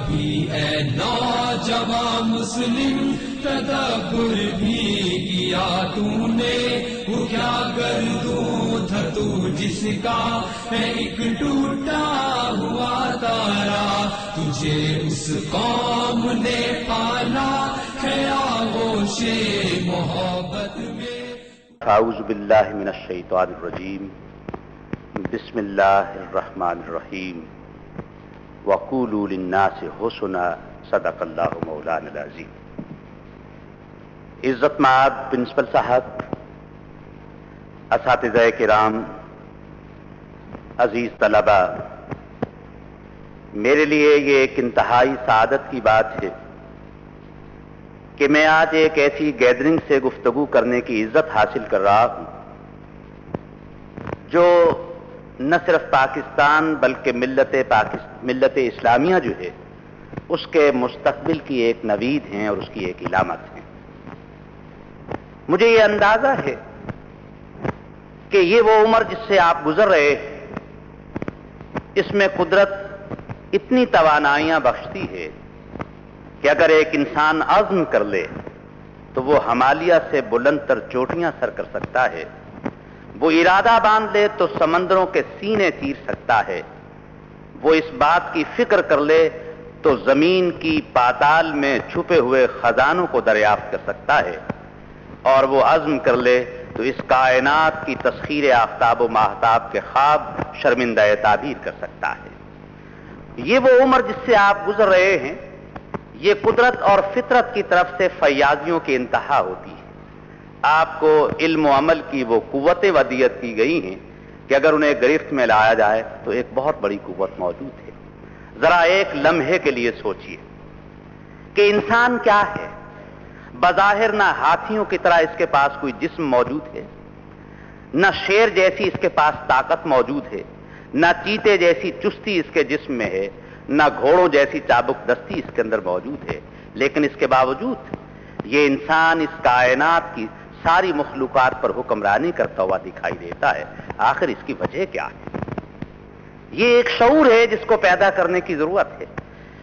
کبھی اے نوجوان مسلم تدبر بھی کیا تو نے، وہ کیا گردوں تھا تو جس کا ہے ایک ٹوٹا ہوا تارا، تجھے اس قوم نے پالا ہے آغوش محبت میں۔ اعوذ باللہ من الشیطان الرجیم، بسم اللہ الرحمن الرحیم، وقولوا للناس حسنا، صدق اللہ مولانا العظیم۔ عزت مآب پرنسپل صاحب، اساتذہ کرام، عزیز طلبہ، میرے لیے یہ ایک انتہائی سعادت کی بات ہے کہ میں آج ایک ایسی گیدرنگ سے گفتگو کرنے کی عزت حاصل کر رہا ہوں جو نہ صرف پاکستان بلکہ ملت اسلامیہ جو ہے اس کے مستقبل کی ایک نوید ہیں اور اس کی ایک علامت ہیں۔ مجھے یہ اندازہ ہے کہ یہ وہ عمر جس سے آپ گزر رہے ہیں، اس میں قدرت اتنی توانائیاں بخشتی ہے کہ اگر ایک انسان عزم کر لے تو وہ ہمالیہ سے بلند تر چوٹیاں سر کر سکتا ہے، وہ ارادہ باندھ لے تو سمندروں کے سینے چیر سکتا ہے، وہ اس بات کی فکر کر لے تو زمین کی پاتال میں چھپے ہوئے خزانوں کو دریافت کر سکتا ہے، اور وہ عزم کر لے تو اس کائنات کی تسخیر آفتاب و ماہتاب کے خواب شرمندہ تعبیر کر سکتا ہے۔ یہ وہ عمر جس سے آپ گزر رہے ہیں، یہ قدرت اور فطرت کی طرف سے فیاضیوں کی انتہا ہوتی ہے۔ آپ کو علم و عمل کی وہ قوتیں ودیت کی گئی ہیں کہ اگر انہیں گرفت میں لایا جائے تو ایک بہت بڑی قوت موجود ہے۔ ذرا ایک لمحے کے لیے سوچئے کہ انسان کیا ہے۔ بظاہر نہ ہاتھیوں کی طرح اس کے پاس کوئی جسم موجود ہے، نہ شیر جیسی اس کے پاس طاقت موجود ہے، نہ چیتے جیسی چستی اس کے جسم میں ہے، نہ گھوڑوں جیسی چابک دستی اس کے اندر موجود ہے، لیکن اس کے باوجود یہ انسان اس کائنات کی ساری مخلوقات پر حکمرانی کرتا ہوا دکھائی دیتا ہے۔ آخر اس کی وجہ کیا ہے؟ یہ ایک شعور ہے جس کو پیدا کرنے کی ضرورت ہے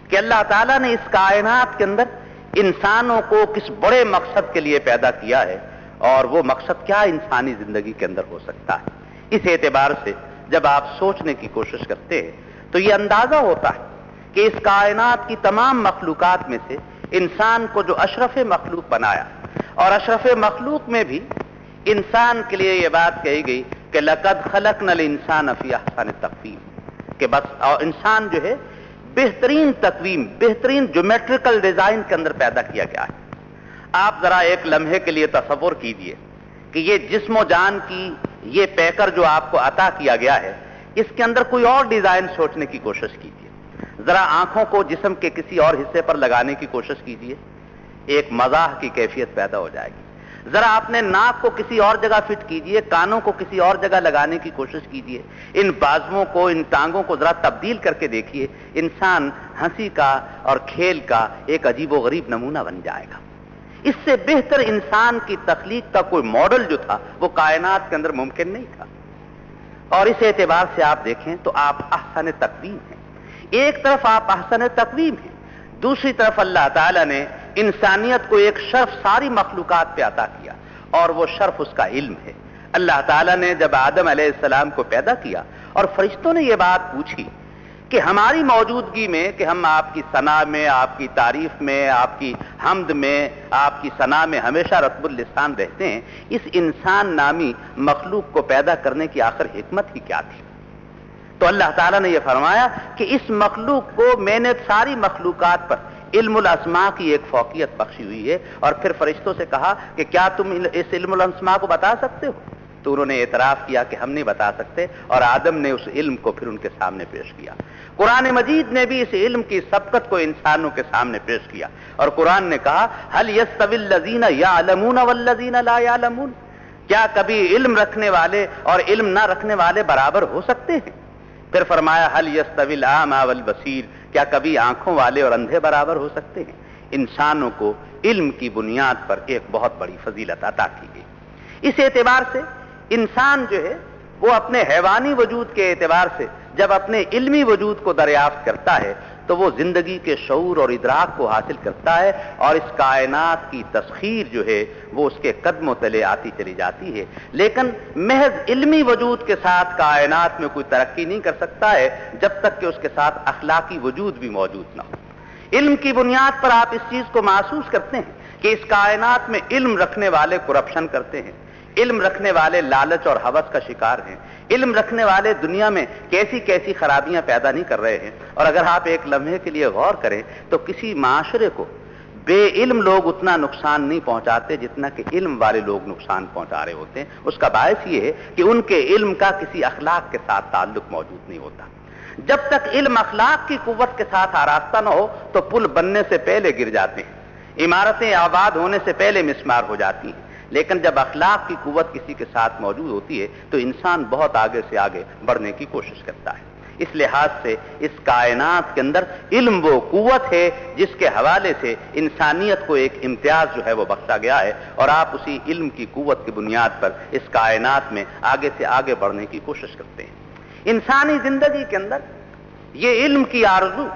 کہ اللہ تعالیٰ نے اس کائنات کے اندر انسانوں کو کس بڑے مقصد کے لیے پیدا کیا ہے، اور وہ مقصد کیا انسانی زندگی کے اندر ہو سکتا ہے۔ اس اعتبار سے جب آپ سوچنے کی کوشش کرتے ہیں تو یہ اندازہ ہوتا ہے کہ اس کائنات کی تمام مخلوقات میں سے انسان کو جو اشرف مخلوق بنایا، اور اشرف مخلوق میں بھی انسان کے لیے یہ بات کہی گئی کہ لَقَدْ خَلَقْنَا الْإِنسَانَ فِي أَحْسَنِ تَقْوِيمٍ، کہ بس اور انسان جو ہے بہترین تقویم، بہترین جیومیٹریکل ڈیزائن کے اندر پیدا کیا گیا ہے۔ آپ ذرا ایک لمحے کے لیے تصور کیجئے کہ یہ جسم و جان کی یہ پیکر جو آپ کو عطا کیا گیا ہے، اس کے اندر کوئی اور ڈیزائن سوچنے کی کوشش کیجئے۔ ذرا آنکھوں کو جسم کے کسی اور حصے پر لگانے کی کوشش کیجئے، ایک مزاح کی کیفیت پیدا ہو جائے گی۔ ذرا اپنے ناک کو کسی اور جگہ فٹ کیجئے، کانوں کو کسی اور جگہ لگانے کی کوشش کیجئے، ان بازوؤں کو، ان ٹانگوں کو ذرا تبدیل کر کے دیکھیے، انسان ہنسی کا اور کھیل کا ایک عجیب و غریب نمونہ بن جائے گا۔ اس سے بہتر انسان کی تخلیق کا کوئی ماڈل جو تھا وہ کائنات کے اندر ممکن نہیں تھا۔ اور اس اعتبار سے آپ دیکھیں تو آپ احسن تقویم ہیں۔ ایک طرف آپ احسن تقویم ہیں، دوسری طرف اللہ تعالیٰ نے انسانیت کو ایک شرف ساری مخلوقات پہ عطا کیا، اور وہ شرف اس کا علم ہے۔ اللہ تعالیٰ نے جب آدم علیہ السلام کو پیدا کیا اور فرشتوں نے یہ بات پوچھی کہ ہماری موجودگی میں کہ ہم آپ کی ثنا میں، آپ کی تعریف میں، آپ کی حمد میں، آپ کی ثنا میں ہمیشہ رطب اللسان رہتے ہیں، اس انسان نامی مخلوق کو پیدا کرنے کی آخر حکمت ہی کیا تھی؟ تو اللہ تعالیٰ نے یہ فرمایا کہ اس مخلوق کو میں نے ساری مخلوقات پر علم الاسماء کی ایک فوقیت بخشی ہوئی ہے، اور پھر فرشتوں سے کہا کہ کیا تم اس علم الاسماء کو بتا سکتے ہو؟ تو انہوں نے اعتراف کیا کہ ہم نہیں بتا سکتے، اور آدم نے اس علم کو پھر ان کے سامنے پیش کیا۔ قرآن مجید نے بھی اس علم کی سبقت کو انسانوں کے سامنے پیش کیا، اور قرآن نے کہا هل يستوي الذين يعلمون والذين لا يعلمون، کیا کبھی علم رکھنے والے اور علم نہ رکھنے والے برابر ہو سکتے ہیں؟ پھر فرمایا هل يستوي الأعمى والبصير، کیا کبھی آنکھوں والے اور اندھے برابر ہو سکتے ہیں؟ انسانوں کو علم کی بنیاد پر ایک بہت بڑی فضیلت عطا کی گئی۔ اس اعتبار سے انسان جو ہے وہ اپنے حیوانی وجود کے اعتبار سے جب اپنے علمی وجود کو دریافت کرتا ہے تو وہ زندگی کے شعور اور ادراک کو حاصل کرتا ہے اور اس کائنات کی تسخیر جو ہے وہ اس کے قدموں تلے آتی چلی جاتی ہے. لیکن محض علمی وجود کے ساتھ کائنات میں کوئی ترقی نہیں کر سکتا ہے جب تک کہ اس کے ساتھ اخلاقی وجود بھی موجود نہ ہو. علم کی بنیاد پر آپ اس چیز کو محسوس کرتے ہیں کہ اس کائنات میں علم رکھنے والے کرپشن کرتے ہیں, علم رکھنے والے لالچ اور ہوس کا شکار ہیں, علم رکھنے والے دنیا میں کیسی کیسی خرابیاں پیدا نہیں کر رہے ہیں. اور اگر آپ ایک لمحے کے لیے غور کریں تو کسی معاشرے کو بے علم لوگ اتنا نقصان نہیں پہنچاتے جتنا کہ علم والے لوگ نقصان پہنچا رہے ہوتے ہیں. اس کا باعث یہ ہے کہ ان کے علم کا کسی اخلاق کے ساتھ تعلق موجود نہیں ہوتا. جب تک علم اخلاق کی قوت کے ساتھ آراستہ نہ ہو تو پل بننے سے پہلے گر جاتے ہیں, عمارتیں آباد ہونے سے پہلے مسمار ہو جاتی ہیں. لیکن جب اخلاق کی قوت کسی کے ساتھ موجود ہوتی ہے تو انسان بہت آگے سے آگے بڑھنے کی کوشش کرتا ہے. اس لحاظ سے اس کائنات کے اندر علم وہ قوت ہے جس کے حوالے سے انسانیت کو ایک امتیاز جو ہے وہ بخشا گیا ہے, اور آپ اسی علم کی قوت کی بنیاد پر اس کائنات میں آگے سے آگے بڑھنے کی کوشش کرتے ہیں. انسانی زندگی کے اندر یہ علم کی آرزو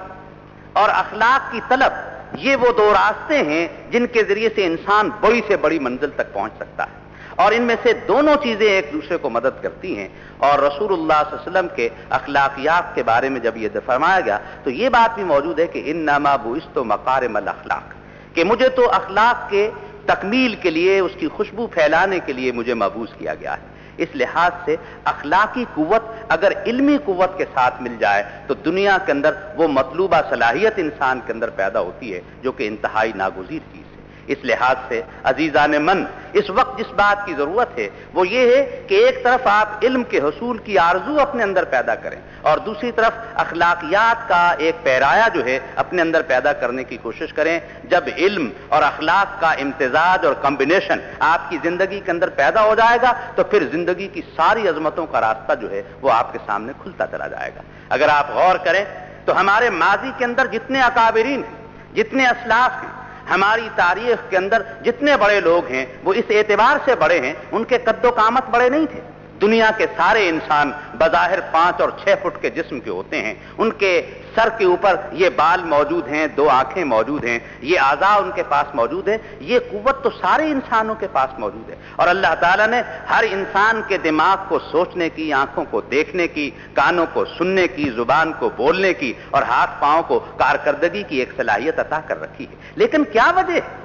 اور اخلاق کی طلب, یہ وہ دو راستے ہیں جن کے ذریعے سے انسان بڑی سے بڑی منزل تک پہنچ سکتا ہے, اور ان میں سے دونوں چیزیں ایک دوسرے کو مدد کرتی ہیں. اور رسول اللہ صلی اللہ علیہ وسلم کے اخلاقیات کے بارے میں جب یہ فرمایا گیا تو یہ بات بھی موجود ہے کہ انما بعثت مکارم الاخلاق, کہ مجھے تو اخلاق کے تکمیل کے لیے, اس کی خوشبو پھیلانے کے لیے مجھے مبعوث کیا گیا ہے. اس لحاظ سے اخلاقی قوت اگر علمی قوت کے ساتھ مل جائے تو دنیا کے اندر وہ مطلوبہ صلاحیت انسان کے اندر پیدا ہوتی ہے جو کہ انتہائی ناگزیر چیز ہے. اس لحاظ سے عزیزان من, اس وقت جس بات کی ضرورت ہے وہ یہ ہے کہ ایک طرف آپ علم کے حصول کی آرزو اپنے اندر پیدا کریں اور دوسری طرف اخلاقیات کا ایک پیرایا جو ہے اپنے اندر پیدا کرنے کی کوشش کریں. جب علم اور اخلاق کا امتزاج اور کمبینیشن آپ کی زندگی کے اندر پیدا ہو جائے گا تو پھر زندگی کی ساری عظمتوں کا راستہ جو ہے وہ آپ کے سامنے کھلتا چلا جائے گا. اگر آپ غور کریں تو ہمارے ماضی کے اندر جتنے اکابرین ہیں, جتنے اسلاف ہیں, ہماری تاریخ کے اندر جتنے بڑے لوگ ہیں وہ اس اعتبار سے بڑے ہیں ان کے قد و قامت بڑے نہیں تھے. دنیا کے سارے انسان بظاہر 5 اور 6 فٹ کے جسم کے ہوتے ہیں, ان کے سر کے اوپر یہ بال موجود ہیں, 2 آنکھیں موجود ہیں, یہ اعضاء ان کے پاس موجود ہیں. یہ قوت تو سارے انسانوں کے پاس موجود ہے, اور اللہ تعالیٰ نے ہر انسان کے دماغ کو سوچنے کی, آنکھوں کو دیکھنے کی, کانوں کو سننے کی, زبان کو بولنے کی اور ہاتھ پاؤں کو کارکردگی کی ایک صلاحیت عطا کر رکھی ہے. لیکن کیا وجہ ہے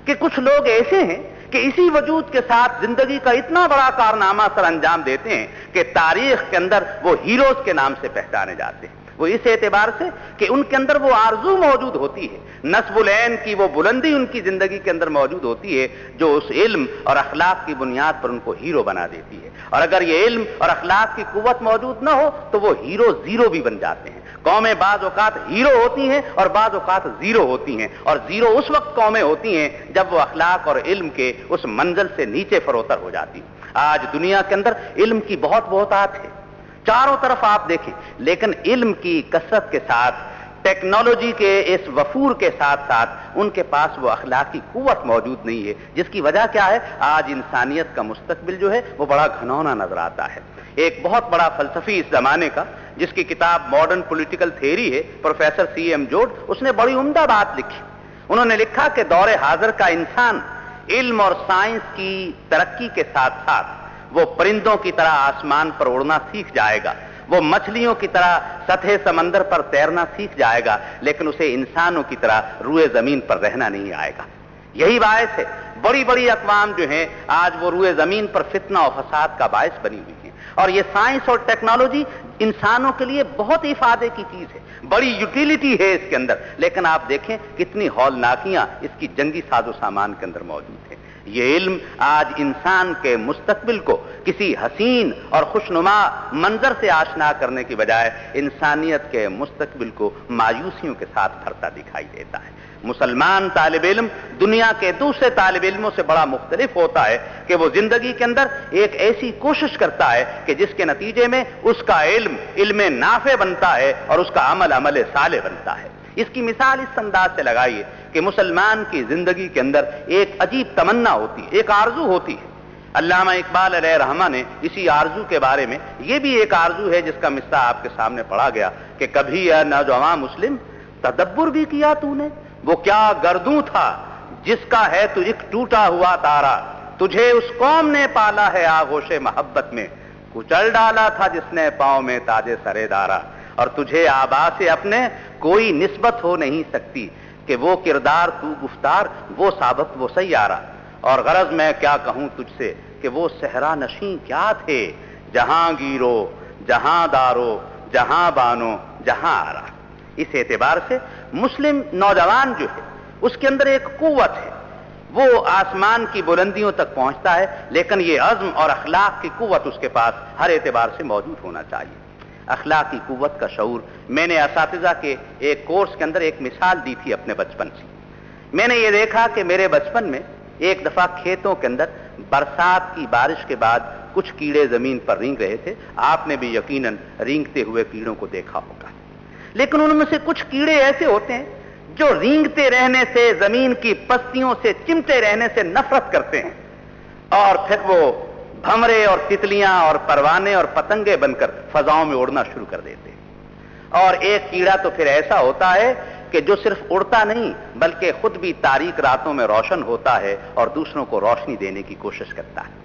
کہ کچھ لوگ ایسے ہیں کہ اسی وجود کے ساتھ زندگی کا اتنا بڑا کارنامہ سر انجام دیتے ہیں کہ تاریخ کے اندر وہ ہیروز کے نام سے پہچانے جاتے ہیں. وہ اس اعتبار سے کہ ان کے اندر وہ آرزو موجود ہوتی ہے, نصب العین کی وہ بلندی ان کی زندگی کے اندر موجود ہوتی ہے جو اس علم اور اخلاق کی بنیاد پر ان کو ہیرو بنا دیتی ہے. اور اگر یہ علم اور اخلاق کی قوت موجود نہ ہو تو وہ ہیرو زیرو بھی بن جاتے ہیں. قومیں بعض اوقات ہیرو ہوتی ہیں اور بعض اوقات زیرو ہوتی ہیں, اور زیرو اس وقت قومیں ہوتی ہیں جب وہ اخلاق اور علم کے اس منزل سے نیچے فروتر ہو جاتی ہیں. آج دنیا کے اندر علم کی بہت بہتات ہے, چاروں طرف آپ دیکھیں, لیکن علم کی کثرت کے ساتھ, ٹیکنالوجی کے اس وفور کے ساتھ ساتھ ان کے پاس وہ اخلاقی قوت موجود نہیں ہے, جس کی وجہ کیا ہے؟ آج انسانیت کا مستقبل جو ہے وہ بڑا گھنونا نظر آتا ہے. ایک بہت بڑا فلسفی اس زمانے کا جس کی کتاب ماڈرن پولیٹیکل تھیوری ہے, پروفیسر C.M. جوڈ, اس نے بڑی عمدہ بات لکھی. انہوں نے لکھا کہ دور حاضر کا انسان علم اور سائنس کی ترقی کے ساتھ ساتھ وہ پرندوں کی طرح آسمان پر اڑنا سیکھ جائے گا, وہ مچھلیوں کی طرح سطح سمندر پر تیرنا سیکھ جائے گا, لیکن اسے انسانوں کی طرح روئے زمین پر رہنا نہیں آئے گا. یہی باعث ہے بڑی بڑی اقوام جو ہیں آج وہ روئے زمین پر فتنہ و فساد کا باعث بنی ہوئی ہیں. اور یہ سائنس اور ٹیکنالوجی انسانوں کے لیے بہت افادے کی چیز ہے, بڑی یوٹیلیٹی ہے اس کے اندر, لیکن آپ دیکھیں کتنی ہولناکیاں اس کی جنگی ساز و سامان کے اندر موجود ہیں. یہ علم آج انسان کے مستقبل کو کسی حسین اور خوشنما منظر سے آشنا کرنے کی بجائے انسانیت کے مستقبل کو مایوسیوں کے ساتھ بھرتا دکھائی دیتا ہے. مسلمان طالب علم دنیا کے دوسرے طالب علموں سے بڑا مختلف ہوتا ہے کہ وہ زندگی کے اندر ایک ایسی کوشش کرتا ہے کہ جس کے نتیجے میں اس کا علم نافع بنتا ہے اور اس کا عمل صالح بنتا ہے. اس کی مثال اس انداز سے لگائیے کہ مسلمان کی زندگی کے اندر ایک عجیب تمنا ہوتی ہے, ایک آرزو ہوتی ہے. علامہ اقبال علیہ رحمہ نے اسی آرزو کے بارے میں, یہ بھی ایک آرزو ہے جس کا مصرع آپ کے سامنے پڑھا گیا کہ کبھی یا نوجوان مسلم تدبر بھی کیا تو نے؟ وہ کیا گردوں تھا جس کا ہے تو ایک ٹوٹا ہوا تارا، تجھے اس قوم نے پالا ہے آغوش محبت میں، کچل ڈالا تھا جس نے پاؤں میں تاج سرے دارا، اور تجھے آبا سے اپنے کوئی نسبت ہو نہیں سکتی کہ وہ کردار تو گفتار، وہ سابق وہ سیارہ، اور غرض میں کیا کہوں تجھ سے کہ وہ صحرا نشیں کیا تھے، جہاں گیرو جہاں دارو جہاں بانو جہاں آرا۔ اس اعتبار سے مسلم نوجوان جو ہے اس کے اندر ایک قوت ہے، وہ آسمان کی بلندیوں تک پہنچتا ہے، لیکن یہ عزم اور اخلاق کی قوت اس کے پاس ہر اعتبار سے موجود ہونا چاہیے۔ اخلاق کی قوت کا شعور، میں نے اساتذہ کے ایک کورس کے اندر ایک مثال دی تھی اپنے بچپن سے۔ میں نے یہ دیکھا کہ میرے بچپن میں ایک دفعہ کھیتوں کے اندر برسات کی بارش کے بعد کچھ کیڑے زمین پر رینگ رہے تھے، آپ نے بھی یقیناً رینگتے ہوئے کیڑوں کو دیکھا ہوگا، لیکن ان میں سے کچھ کیڑے ایسے ہوتے ہیں جو رینگتے رہنے سے، زمین کی پستیوں سے چمٹے رہنے سے نفرت کرتے ہیں، اور پھر وہ بھمرے اور تتلیاں اور پروانے اور پتنگے بن کر فضاؤں میں اڑنا شروع کر دیتے ہیں۔ اور ایک کیڑا تو پھر ایسا ہوتا ہے کہ جو صرف اڑتا نہیں بلکہ خود بھی تاریک راتوں میں روشن ہوتا ہے اور دوسروں کو روشنی دینے کی کوشش کرتا ہے۔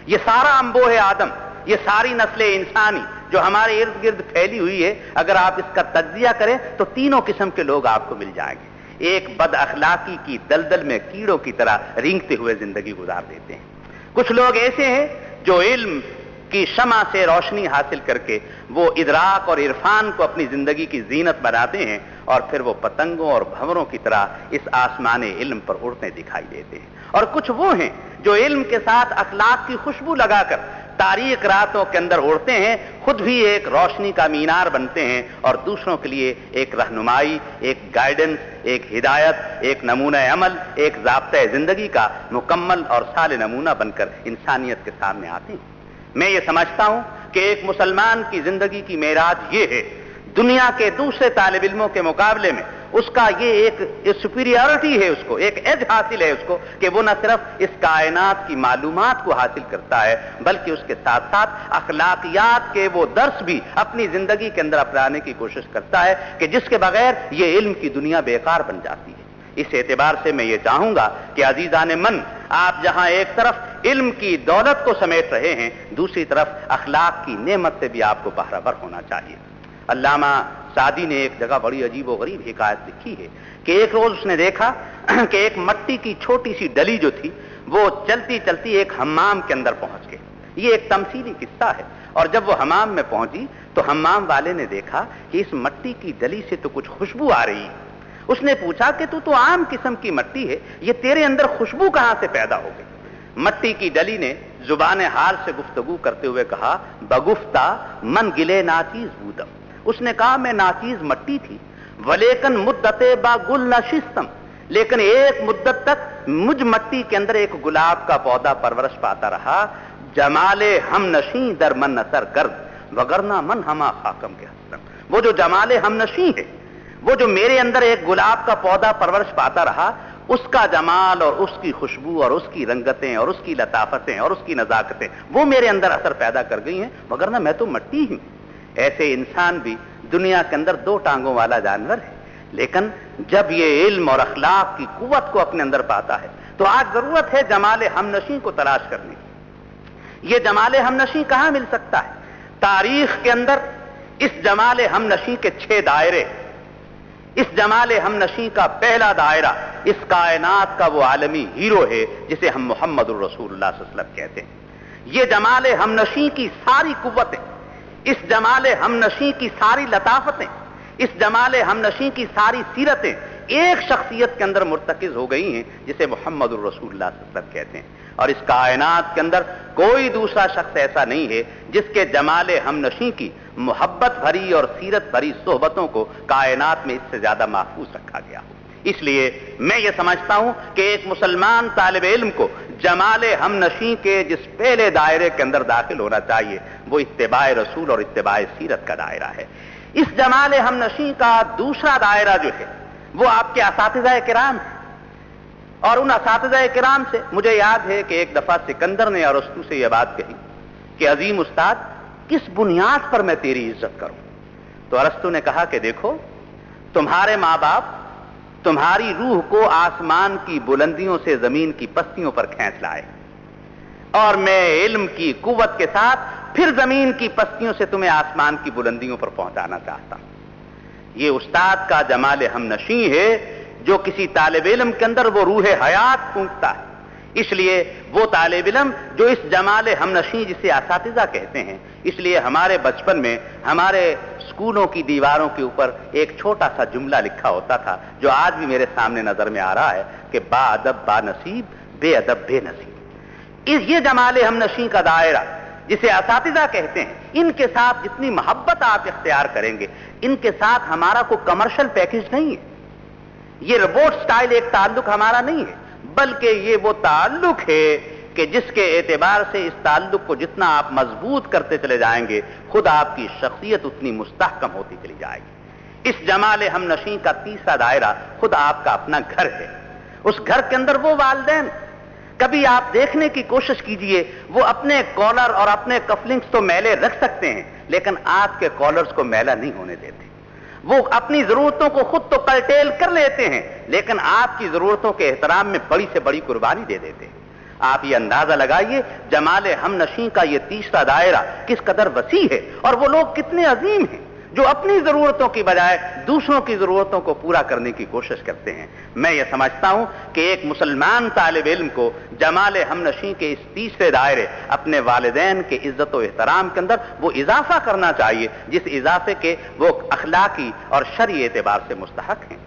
یہ سارا انبوہ آدم، یہ ساری نسل انسانی جو ہمارے ارد گرد پھیلی ہوئی ہے، اگر آپ اس کا تجزیہ کریں تو تینوں قسم کے لوگ آپ کو مل جائیں گے۔ ایک بد اخلاقی کی دلدل میں کیڑوں کی طرح رینگتے ہوئے زندگی گزار دیتے ہیں۔ کچھ لوگ ایسے ہیں جو علم کی شمع سے روشنی حاصل کر کے وہ ادراک اور عرفان کو اپنی زندگی کی زینت بناتے ہیں، اور پھر وہ پتنگوں اور بھنوروں کی طرح اس آسمان علم پر اڑتے دکھائی دیتے ہیں۔ اور کچھ وہ ہیں جو علم کے ساتھ اخلاق کی خوشبو لگا کر تاریک راتوں کے اندر اڑتے ہیں، خود بھی ایک روشنی کا مینار بنتے ہیں اور دوسروں کے لیے ایک رہنمائی، ایک گائیڈنس، ایک ہدایت، ایک نمونہ عمل، ایک ضابطۂ زندگی کا مکمل اور صالح نمونہ بن کر انسانیت کے سامنے آتے ہیں۔ میں یہ سمجھتا ہوں کہ ایک مسلمان کی زندگی کی معراج یہ ہے، دنیا کے دوسرے طالب علموں کے مقابلے میں اس کا یہ ایک سپیریورٹی ہے، اس کو ایک ایج حاصل ہے اس کو کہ وہ نہ صرف اس کائنات کی معلومات کو حاصل کرتا ہے بلکہ اس کے ساتھ ساتھ اخلاقیات کے وہ درس بھی اپنی زندگی کے اندر اپنانے کی کوشش کرتا ہے کہ جس کے بغیر یہ علم کی دنیا بیکار بن جاتی ہے۔ اس اعتبار سے میں یہ چاہوں گا کہ عزیزان من، آپ جہاں ایک طرف علم کی دولت کو سمیٹ رہے ہیں، دوسری طرف اخلاق کی نعمت سے بھی آپ کو بہرہ بر ہونا چاہیے۔ علامہ سعدی نے ایک جگہ بڑی عجیب و غریب حکایت لکھی ہے کہ ایک روز اس نے دیکھا کہ ایک مٹی کی چھوٹی سی ڈلی جو تھی وہ چلتی چلتی ایک حمام کے اندر پہنچ گئی۔ یہ ایک تمثیلی قصہ ہے، اور جب وہ حمام میں پہنچی تو حمام والے نے دیکھا کہ اس مٹی کی ڈلی سے تو کچھ خوشبو آ رہی ہے۔ اس نے پوچھا کہ تو عام قسم کی مٹی ہے، یہ تیرے اندر خوشبو کہاں سے پیدا ہو گئی؟ مٹی کی ڈلی نے زبان حال سے گفتگو کرتے ہوئے کہا، بگفتہ من گلے ناچیز بودم۔ اس نے کہا میں ناچیز مٹی تھی، ولیکن مدت با گل نشستم، لیکن ایک مدت تک مجھ مٹی کے اندر ایک گلاب کا پودا پرورش پاتا رہا، جمال ہم نشیں در من نثر گرد وگرنہ من ہما خاکم کے حسن۔ وہ جو جمال ہم نشیں ہے، وہ جو میرے اندر ایک گلاب کا پودا پرورش پاتا رہا، اس کا جمال اور اس کی خوشبو اور اس کی رنگتیں اور اس کی لطافتیں اور اس کی نزاکتیں وہ میرے اندر اثر پیدا کر گئی ہیں، وگرنہ میں تو مٹی ہوں۔ ایسے انسان بھی دنیا کے اندر دو ٹانگوں والا جانور ہے، لیکن جب یہ علم اور اخلاق کی قوت کو اپنے اندر پاتا ہے تو آج ضرورت ہے جمال ہمنشیں کو تلاش کرنے کی۔ یہ جمال ہمنشیں کہاں مل سکتا ہے؟ تاریخ کے اندر اس جمال ہمنشیں کے 6 دائرے، اس جمال ہمنشیں کا پہلا دائرہ اس کائنات کا وہ عالمی ہیرو ہے جسے ہم محمد الرسول اللہ صلی اللہ علیہ وسلم کہتے ہیں۔ یہ جمال ہمنشیں کی ساری قوتیں، اس جمال ہمنشیں کی ساری لطافتیں، اس جمال ہمنشیں کی ساری سیرتیں ایک شخصیت کے اندر مرتکز ہو گئی ہیں جسے محمد الرسول اللہ صلی اللہ علیہ وسلم کہتے ہیں، اور اس کائنات کے اندر کوئی دوسرا شخص ایسا نہیں ہے جس کے جمال ہمنشیں کی محبت بھری اور سیرت بھری صحبتوں کو کائنات میں اس سے زیادہ محفوظ رکھا گیا ہو۔ اس لیے میں یہ سمجھتا ہوں کہ ایک مسلمان طالب علم کو جمال ہمنشیں کے جس پہلے دائرے کے اندر داخل ہونا چاہیے وہ اتباع رسول اور اتباع سیرت کا دائرہ ہے۔ اس جمال ہمنشیں کا دوسرا دائرہ جو ہے وہ آپ کے اساتذہ کرام ہیں، اور ان اساتذہ کرام سے مجھے یاد ہے کہ ایک دفعہ سکندر نے ارسطو سے یہ بات کہی کہ عظیم استاد کس بنیاد پر میں تیری عزت کروں؟ تو ارسطو نے کہا کہ دیکھو تمہارے ماں باپ تمہاری روح کو آسمان کی بلندیوں سے زمین کی پستیوں پر کھینچ لائے، اور میں علم کی قوت کے ساتھ پھر زمین کی پستیوں سے تمہیں آسمان کی بلندیوں پر پہنچانا چاہتا ہوں۔ یہ استاد کا جمال ہم نشیں ہے جو کسی طالب علم کے اندر وہ روح حیات پھونکتا ہے۔ اس لیے وہ طالب علم جو اس جمال ہم نشیں جسے اساتذہ کہتے ہیں، اس لیے ہمارے بچپن میں ہمارے اسکولوں کی دیواروں کے اوپر ایک چھوٹا سا جملہ لکھا ہوتا تھا جو آج بھی میرے سامنے نظر میں آ رہا ہے کہ با ادب با نصیب، بے ادب بے نصیب۔ یہ جمال ہم نشیں کا دائرہ جسے اساتذہ کہتے ہیں، ان کے ساتھ جتنی محبت آپ اختیار کریں گے، ان کے ساتھ ہمارا کوئی کمرشل پیکج نہیں ہے، یہ ربوٹ سٹائل ایک تعلق ہمارا نہیں ہے، بلکہ یہ وہ تعلق ہے کہ جس کے اعتبار سے اس تعلق کو جتنا آپ مضبوط کرتے چلے جائیں گے، خود آپ کی شخصیت اتنی مستحکم ہوتی چلی جائے گی۔ اس جمال ہم نشیں کا تیسرا دائرہ خود آپ کا اپنا گھر ہے۔ اس گھر کے اندر وہ والدین، کبھی آپ دیکھنے کی کوشش کیجئے، وہ اپنے کالر اور اپنے کفلنگز تو میلے رکھ سکتے ہیں لیکن آپ کے کالرز کو میلا نہیں ہونے دیتے۔ وہ اپنی ضرورتوں کو خود تو کرٹیل کر لیتے ہیں لیکن آپ کی ضرورتوں کے احترام میں بڑی سے بڑی قربانی دے دیتے ہیں۔ آپ یہ اندازہ لگائیے جمال ہم نشیں کا یہ تیسرا دائرہ کس قدر وسیع ہے، اور وہ لوگ کتنے عظیم ہیں جو اپنی ضرورتوں کی بجائے دوسروں کی ضرورتوں کو پورا کرنے کی کوشش کرتے ہیں۔ میں یہ سمجھتا ہوں کہ ایک مسلمان طالب علم کو جمال ہم نشیں کے اس تیسرے دائرے اپنے والدین کے عزت و احترام کے اندر وہ اضافہ کرنا چاہیے جس اضافے کے وہ اخلاقی اور شرعی اعتبار سے مستحق ہیں۔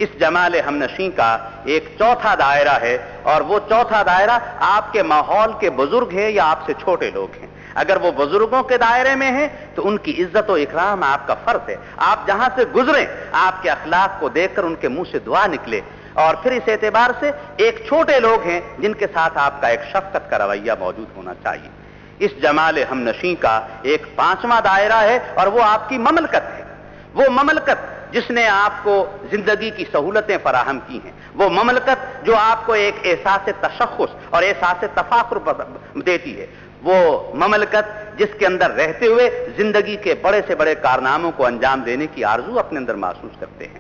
اس جمال ہم نشیں کا ایک چوتھا دائرہ ہے، اور وہ چوتھا دائرہ آپ کے ماحول کے بزرگ ہیں یا آپ سے چھوٹے لوگ ہیں۔ اگر وہ بزرگوں کے دائرے میں ہیں تو ان کی عزت و اکرام آپ کا فرض ہے۔ آپ جہاں سے گزریں آپ کے اخلاق کو دیکھ کر ان کے منہ سے دعا نکلے، اور پھر اس اعتبار سے ایک چھوٹے لوگ ہیں جن کے ساتھ آپ کا ایک شفقت کا رویہ موجود ہونا چاہیے۔ اس جمال ہم نشیں کا ایک پانچواں دائرہ ہے، اور وہ آپ کی مملکت ہے۔ وہ مملکت جس نے آپ کو زندگی کی سہولتیں فراہم کی ہیں، وہ مملکت جو آپ کو ایک احساس تشخص اور احساس تفاخر دیتی ہے، وہ مملکت جس کے اندر رہتے ہوئے زندگی کے بڑے سے بڑے کارناموں کو انجام دینے کی آرزو اپنے اندر محسوس کرتے ہیں۔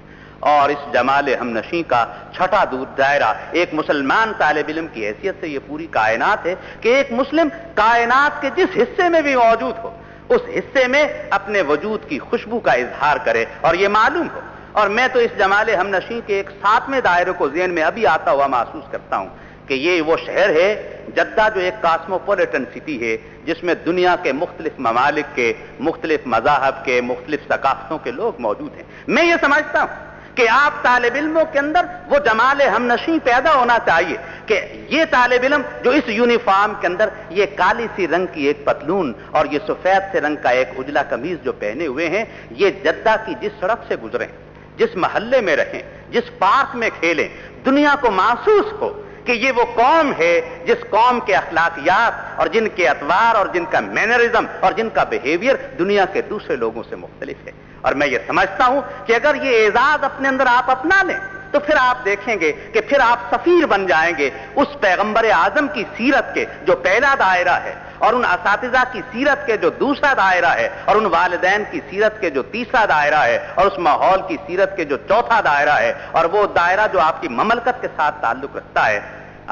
اور اس جمال ہم نشیں کا چھٹا دائرہ ایک مسلمان طالب علم کی حیثیت سے یہ پوری کائنات ہے کہ ایک مسلم کائنات کے جس حصے میں بھی موجود ہو اس حصے میں اپنے وجود کی خوشبو کا اظہار کرے اور یہ معلوم ہو۔ اور میں تو اس جمال ہم نشیں کے ایک ساتویں دائرے کو ذہن میں ابھی آتا ہوا محسوس کرتا ہوں کہ یہ وہ شہر ہے جدہ جو ایک کاسموپولیٹن سٹی ہے جس میں دنیا کے مختلف ممالک کے، مختلف مذاہب کے، مختلف ثقافتوں کے لوگ موجود ہیں۔ میں یہ سمجھتا ہوں کہ آپ طالب علموں کے اندر وہ جمال ہم نشیں پیدا ہونا چاہیے کہ یہ طالب علم جو اس یونیفارم کے اندر یہ کالی سی رنگ کی ایک پتلون اور یہ سفید سے رنگ کا ایک اجلا قمیض جو پہنے ہوئے ہیں، یہ جدہ کی جس سڑک سے گزریں، جس محلے میں رہیں، جس پارک میں کھیلیں، دنیا کو محسوس ہو کہ یہ وہ قوم ہے جس قوم کے اخلاقیات اور جن کے اطوار اور جن کا مینرزم اور جن کا بیہیویئر دنیا کے دوسرے لوگوں سے مختلف ہے۔ اور میں یہ سمجھتا ہوں کہ اگر یہ اعزاز اپنے اندر آپ اپنا لیں تو پھر آپ دیکھیں گے کہ پھر آپ سفیر بن جائیں گے اس پیغمبر اعظم کی سیرت کے جو پہلا دائرہ ہے، اور ان اساتذہ کی سیرت کے جو دوسرا دائرہ ہے، اور ان والدین کی سیرت کے جو تیسرا دائرہ ہے، اور اس ماحول کی سیرت کے جو چوتھا دائرہ ہے، اور وہ دائرہ جو آپ کی مملکت کے ساتھ تعلق رکھتا ہے۔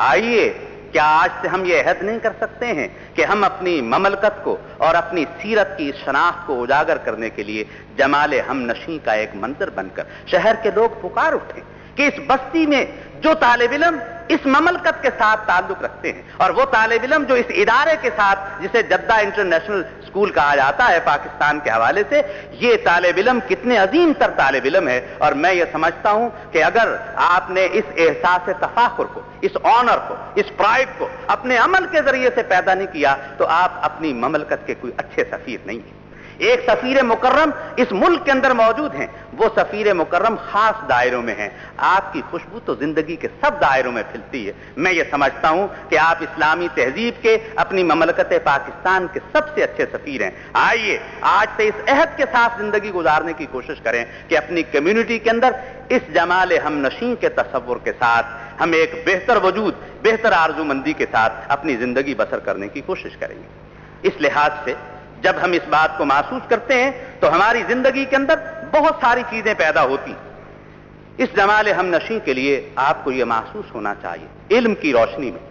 آئیے، کیا آج سے ہم یہ عہد نہیں کر سکتے ہیں کہ ہم اپنی مملکت کو اور اپنی سیرت کی شناخت کو اجاگر کرنے کے لیے جمال ہم نشیں کا ایک منظر بن کر شہر کے لوگ پکار اٹھیں کہ اس بستی میں جو طالب علم اس مملکت کے ساتھ تعلق رکھتے ہیں، اور وہ طالب علم جو اس ادارے کے ساتھ جسے جدہ انٹرنیشنل اسکول کہا جاتا ہے پاکستان کے حوالے سے، یہ طالب علم کتنے عظیم تر طالب علم ہے۔ اور میں یہ سمجھتا ہوں کہ اگر آپ نے اس احساس تفاخر کو، اس آنر کو، اس پرائڈ کو اپنے عمل کے ذریعے سے پیدا نہیں کیا تو آپ اپنی مملکت کے کوئی اچھے سفیر نہیں ہیں۔ ایک سفیر مکرم اس ملک کے اندر موجود ہیں، وہ سفیر مکرم خاص دائروں میں ہیں، آپ کی خوشبو تو زندگی کے سب دائروں میں پھیلتی ہے۔ میں یہ سمجھتا ہوں کہ آپ اسلامی تہذیب کے اپنی مملکت پاکستان کے سب سے اچھے سفیر ہیں۔ آئیے آج سے اس عہد کے ساتھ زندگی گزارنے کی کوشش کریں کہ اپنی کمیونٹی کے اندر اس جمال ہم نشیں کے تصور کے ساتھ ہم ایک بہتر وجود، بہتر آرزومندی کے ساتھ اپنی زندگی بسر کرنے کی کوشش کریں گے۔ اس لحاظ سے جب ہم اس بات کو محسوس کرتے ہیں تو ہماری زندگی کے اندر بہت ساری چیزیں پیدا ہوتی ہیں۔ اس جمال ہمنشیں کے لیے آپ کو یہ محسوس ہونا چاہیے، علم کی روشنی میں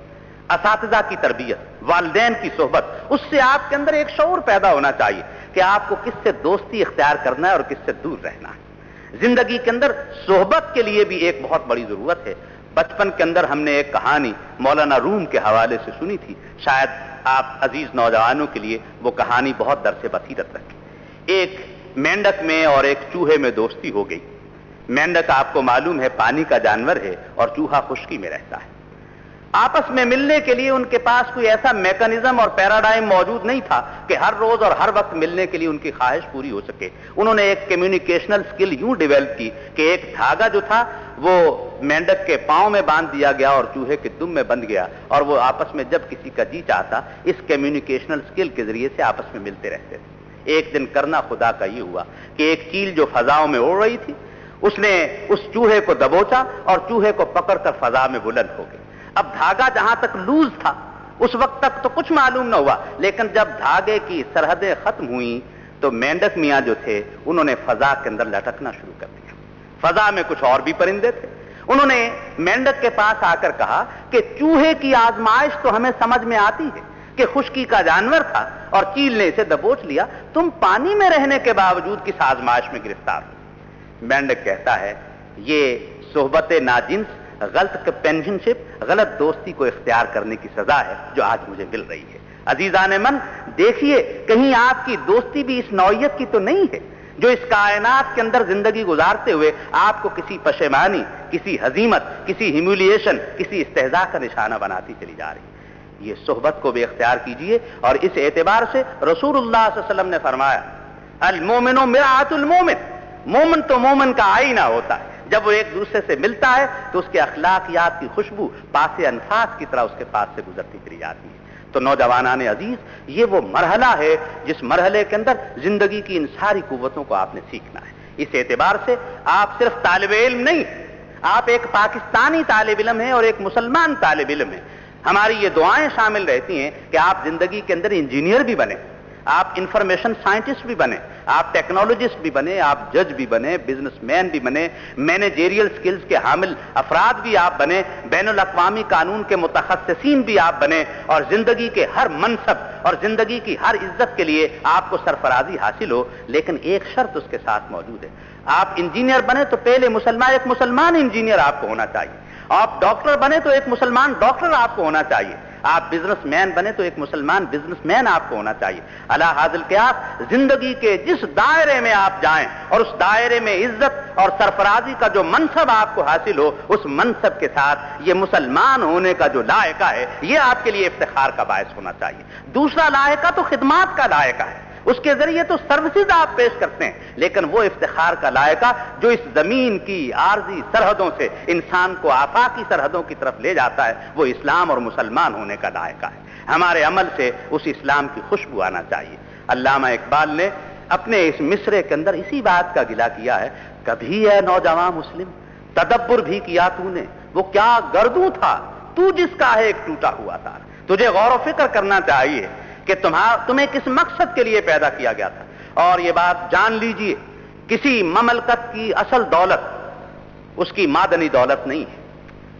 اساتذہ کی تربیت، والدین کی صحبت، اس سے آپ کے اندر ایک شعور پیدا ہونا چاہیے کہ آپ کو کس سے دوستی اختیار کرنا ہے اور کس سے دور رہنا ہے۔ زندگی کے اندر صحبت کے لیے بھی ایک بہت بڑی ضرورت ہے۔ بچپن کے اندر ہم نے ایک کہانی مولانا روم کے حوالے سے سنی تھی، شاید آپ عزیز نوجوانوں کے لیے وہ کہانی بہت درس بصیرت رکھے۔ ایک مینڈک میں اور ایک چوہے میں دوستی ہو گئی۔ مینڈک آپ کو معلوم ہے پانی کا جانور ہے اور چوہا خشکی میں رہتا ہے۔ آپس میں ملنے کے لیے ان کے پاس کوئی ایسا میکانزم اور پیراڈائم موجود نہیں تھا کہ ہر روز اور ہر وقت ملنے کے لیے ان کی خواہش پوری ہو سکے۔ انہوں نے ایک کمیونیکیشنل سکل یوں ڈیولپ کی کہ ایک دھاگا جو تھا وہ مینڈک کے پاؤں میں باندھ دیا گیا اور چوہے کے دم میں بندھ گیا، اور وہ آپس میں جب کسی کا جی چاہتا اس کمیونیکیشنل سکل کے ذریعے سے آپس میں ملتے رہتے تھے۔ ایک دن کرنا خدا کا یہ ہوا کہ ایک چیل جو فضاؤں میں اڑ رہی تھی اس نے اس چوہے کو دبوچا اور چوہے کو پکڑ کر فضا میں بلند ہو گئی۔ اب دھاگا جہاں تک لوز تھا اس وقت تک تو کچھ معلوم نہ ہوا، لیکن جب دھاگے کی سرحدیں ختم ہوئیں تو مینڈک میاں جو تھے انہوں نے فضا کے اندر لٹکنا شروع کر دیا۔ فضا میں کچھ اور بھی پرندے تھے۔ انہوں نے مینڈک کے پاس آ کر کہا کہ چوہے کی آزمائش تو ہمیں سمجھ میں آتی ہے کہ خشکی کا جانور تھا اور چیل نے اسے دبوچ لیا، تم پانی میں رہنے کے باوجود کس آزمائش میں گرفتار ہو؟ مینڈک کہتا ہے یہ صحبت ناجنس، غلط کمپینشنشپ، غلط دوستی کو اختیار کرنے کی سزا ہے جو آج مجھے مل رہی ہے۔ عزیزان من، دیکھیے کہیں آپ کی دوستی بھی اس نوعیت کی تو نہیں ہے جو اس کائنات کے اندر زندگی گزارتے ہوئے آپ کو کسی پشیمانی، کسی ہزیمت، کسی ہیومیلیشن، کسی استہزاء کا نشانہ بناتی چلی جا رہی ہے۔ یہ صحبت کو بھی اختیار کیجئے، اور اس اعتبار سے رسول اللہ صلی اللہ علیہ وسلم نے فرمایا المومن مرآۃ المومن، مومن تو مومن کا آئینہ ہوتا ہے۔ جب وہ ایک دوسرے سے ملتا ہے تو اس کے اخلاقیات کی خوشبو پاس انفاس کی طرح اس کے پاس سے گزرتی چلی جاتی ہے۔ تو نوجوانان عزیز، یہ وہ مرحلہ ہے جس مرحلے کے اندر زندگی کی ان ساری قوتوں کو آپ نے سیکھنا ہے۔ اس اعتبار سے آپ صرف طالب علم نہیں، آپ ایک پاکستانی طالب علم ہیں اور ایک مسلمان طالب علم ہیں۔ ہماری یہ دعائیں شامل رہتی ہیں کہ آپ زندگی کے اندر انجینئر بھی بنیں، آپ انفارمیشن سائنٹسٹ بھی بنیں، آپ ٹیکنالوجسٹ بھی بنیں، آپ جج بھی بنیں، بزنس مین بھی بنیں، مینیجریل سکلز کے حامل افراد بھی آپ بنیں، بین الاقوامی قانون کے متخصصین بھی آپ بنیں، اور زندگی کے ہر منصب اور زندگی کی ہر عزت کے لیے آپ کو سرفرازی حاصل ہو۔ لیکن ایک شرط اس کے ساتھ موجود ہے، آپ انجینئر بنے تو پہلے ایک مسلمان انجینئر آپ کو ہونا چاہیے، آپ ڈاکٹر بنے تو ایک مسلمان ڈاکٹر آپ کو ہونا چاہیے، آپ بزنس مین بنے تو ایک مسلمان بزنس مین آپ کو ہونا چاہیے۔ علی حاضر قیاس زندگی کے جس دائرے میں آپ جائیں اور اس دائرے میں عزت اور سرفرازی کا جو منصب آپ کو حاصل ہو، اس منصب کے ساتھ یہ مسلمان ہونے کا جو لائقہ ہے یہ آپ کے لیے افتخار کا باعث ہونا چاہیے۔ دوسرا لائقہ تو خدمات کا لائقہ ہے، اس کے ذریعے تو سروسز آپ پیش کرتے ہیں، لیکن وہ افتخار کا لائقہ جو اس زمین کی عارضی سرحدوں سے انسان کو آفاقی سرحدوں کی طرف لے جاتا ہے، وہ اسلام اور مسلمان ہونے کا لائقہ ہے۔ ہمارے عمل سے اس اسلام کی خوشبو آنا چاہیے۔ علامہ اقبال نے اپنے اس مصرے کے اندر اسی بات کا گلہ کیا ہے، کبھی اے نوجوان مسلم تدبر بھی کیا تو نے، وہ کیا گردوں تھا تو جس کا ہے ایک ٹوٹا ہوا تار۔ تجھے غور و فکر کرنا چاہیے کہ تمہیں کس مقصد کے لیے پیدا کیا گیا تھا، اور یہ بات جان لیجئے کسی مملکت کی اصل دولت اس کی معدنی دولت نہیں ہے،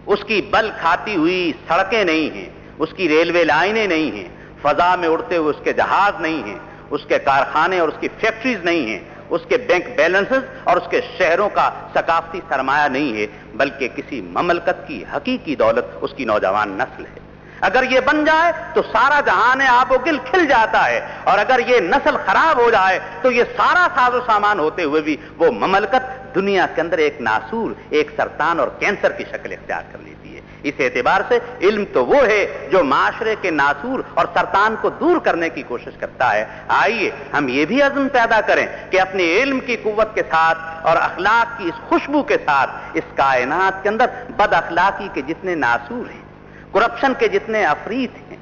اس کی بل کھاتی ہوئی سڑکیں نہیں ہیں، اس کی ریلوے لائنیں نہیں ہیں، فضا میں اڑتے ہوئے اس کے جہاز نہیں ہیں، اس کے کارخانے اور اس کی فیکٹریز نہیں ہیں، اس کے بینک بیلنسز اور اس کے شہروں کا ثقافتی سرمایہ نہیں ہے، بلکہ کسی مملکت کی حقیقی دولت اس کی نوجوان نسل ہے۔ اگر یہ بن جائے تو سارا جہان آب و گل کھل جاتا ہے، اور اگر یہ نسل خراب ہو جائے تو یہ سارا ساز و سامان ہوتے ہوئے بھی وہ مملکت دنیا کے اندر ایک ناسور، ایک سرطان اور کینسر کی شکل اختیار کر لیتی ہے۔ اس اعتبار سے علم تو وہ ہے جو معاشرے کے ناسور اور سرطان کو دور کرنے کی کوشش کرتا ہے۔ آئیے ہم یہ بھی عزم پیدا کریں کہ اپنے علم کی قوت کے ساتھ اور اخلاق کی اس خوشبو کے ساتھ اس کائنات کے اندر بد اخلاقی کے جتنے ناسور ہیں، کرپشن کے جتنے افریت ہیں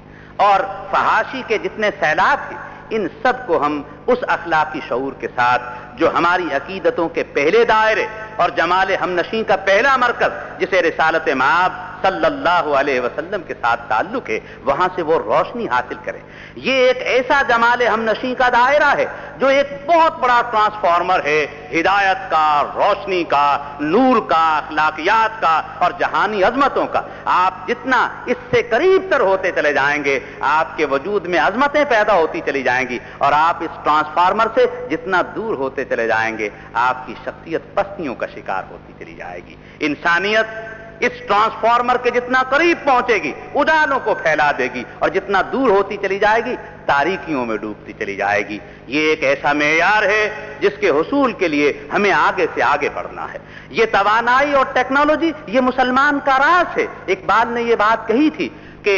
اور فحاشی کے جتنے سیلاب ہیں، ان سب کو ہم اس اخلاقی شعور کے ساتھ جو ہماری عقیدتوں کے پہلے دائرے اور جمال ہمنشیں کا پہلا مرکز جسے رسالت مآب صلی اللہ علیہ وسلم کے ساتھ تعلق ہے وہاں سے وہ روشنی حاصل کرے. یہ ایک ایسا جمال ہم نشیں کا دائرہ ہے جو ایک بہت بڑا ٹرانسفارمر ہے ہدایت کا، روشنی کا، نور کا، اخلاقیات کا اور جہانی عظمتوں کا. آپ جتنا اس سے قریب تر ہوتے چلے جائیں گے آپ کے وجود میں عظمتیں پیدا ہوتی چلی جائیں گی، اور آپ اس ٹرانسفارمر سے جتنا دور ہوتے چلے جائیں گے آپ کی شخصیت پستیوں کا شکار ہوتی چلی جائے گی. انسانیت اس ٹرانسفارمر کے جتنا قریب پہنچے گی اجالوں کو پھیلا دے گی، اور جتنا دور ہوتی چلی جائے گی تاریکیوں میں ڈوبتی چلی جائے گی. یہ ایک ایسا معیار ہے جس کے حصول کے لیے ہمیں آگے سے آگے بڑھنا ہے. یہ توانائی اور ٹیکنالوجی یہ مسلمان کا راز ہے. اقبال نے یہ بات کہی تھی کہ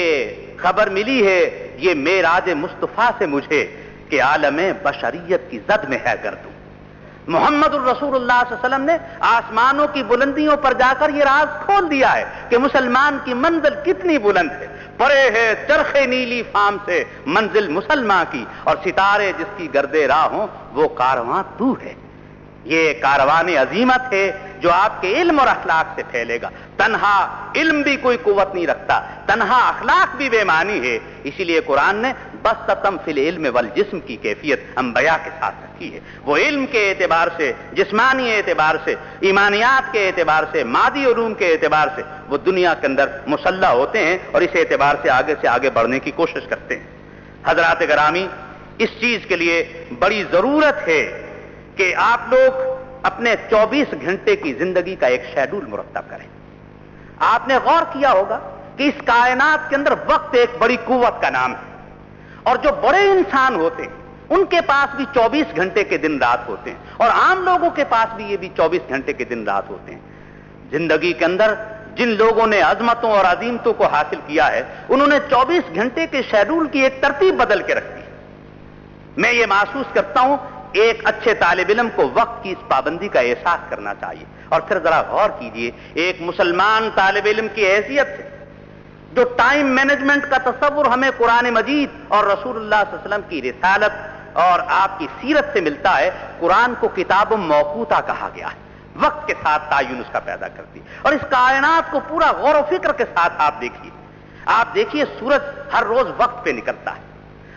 خبر ملی ہے یہ معراج مصطفیٰ سے مجھے کہ عالم بشریت کی زد میں ہے گردوں. محمد الرسول اللہ صلی اللہ علیہ وسلم نے آسمانوں کی بلندیوں پر جا کر یہ راز کھول دیا ہے کہ مسلمان کی منزل کتنی بلند ہے. پرے ہے چرخ نیلی فام سے منزل مسلمان کی، اور ستارے جس کی گردے راہ ہوں وہ کارواں تو ہے. یہ کاروان عظیمت ہے جو آپ کے علم اور اخلاق سے پھیلے گا. تنہا علم بھی کوئی قوت نہیں رکھتا، تنہا اخلاق بھی بے معنی ہے. اسی لیے قرآن نے بسطم فی العلم والجسم کی کیفیت انبیاء کے ساتھ رکھی ہے. وہ علم کے اعتبار سے، جسمانی اعتبار سے، ایمانیات کے اعتبار سے، مادی علوم کے اعتبار سے وہ دنیا کے اندر مسلح ہوتے ہیں اور اس اعتبار سے آگے بڑھنے کی کوشش کرتے ہیں. حضرات گرامی، اس چیز کے لیے بڑی ضرورت ہے کہ آپ لوگ اپنے 24 گھنٹے کی زندگی کا ایک شیڈول مرتب کریں. آپ نے غور کیا ہوگا کہ اس کائنات کے اندر وقت ایک بڑی قوت کا نام ہے، اور جو بڑے انسان ہوتے ہیں ان کے پاس بھی 24 گھنٹے کے دن رات ہوتے ہیں، اور عام لوگوں کے پاس بھی یہ بھی 24 گھنٹے کے دن رات ہوتے ہیں. زندگی کے اندر جن لوگوں نے عظمتوں اور عظیمتوں کو حاصل کیا ہے انہوں نے 24 گھنٹے کے شیڈول کی ایک ترتیب بدل کے رکھی. میں یہ محسوس کرتا ہوں ایک اچھے طالب علم کو وقت کی اس پابندی کا احساس کرنا چاہیے. اور پھر ذرا غور کیجئے ایک مسلمان طالب علم کی حیثیت سے جو ٹائم مینجمنٹ کا تصور ہمیں قرآن مجید اور رسول اللہ صلی اللہ علیہ وسلم کی رسالت اور آپ کی سیرت سے ملتا ہے. قرآن کو کتاب موقوتہ کہا گیا ہے، وقت کے ساتھ تعین اس کا پیدا کرتی. اور اس کائنات کو پورا غور و فکر کے ساتھ آپ دیکھیے سورج ہر روز وقت پہ نکلتا ہے،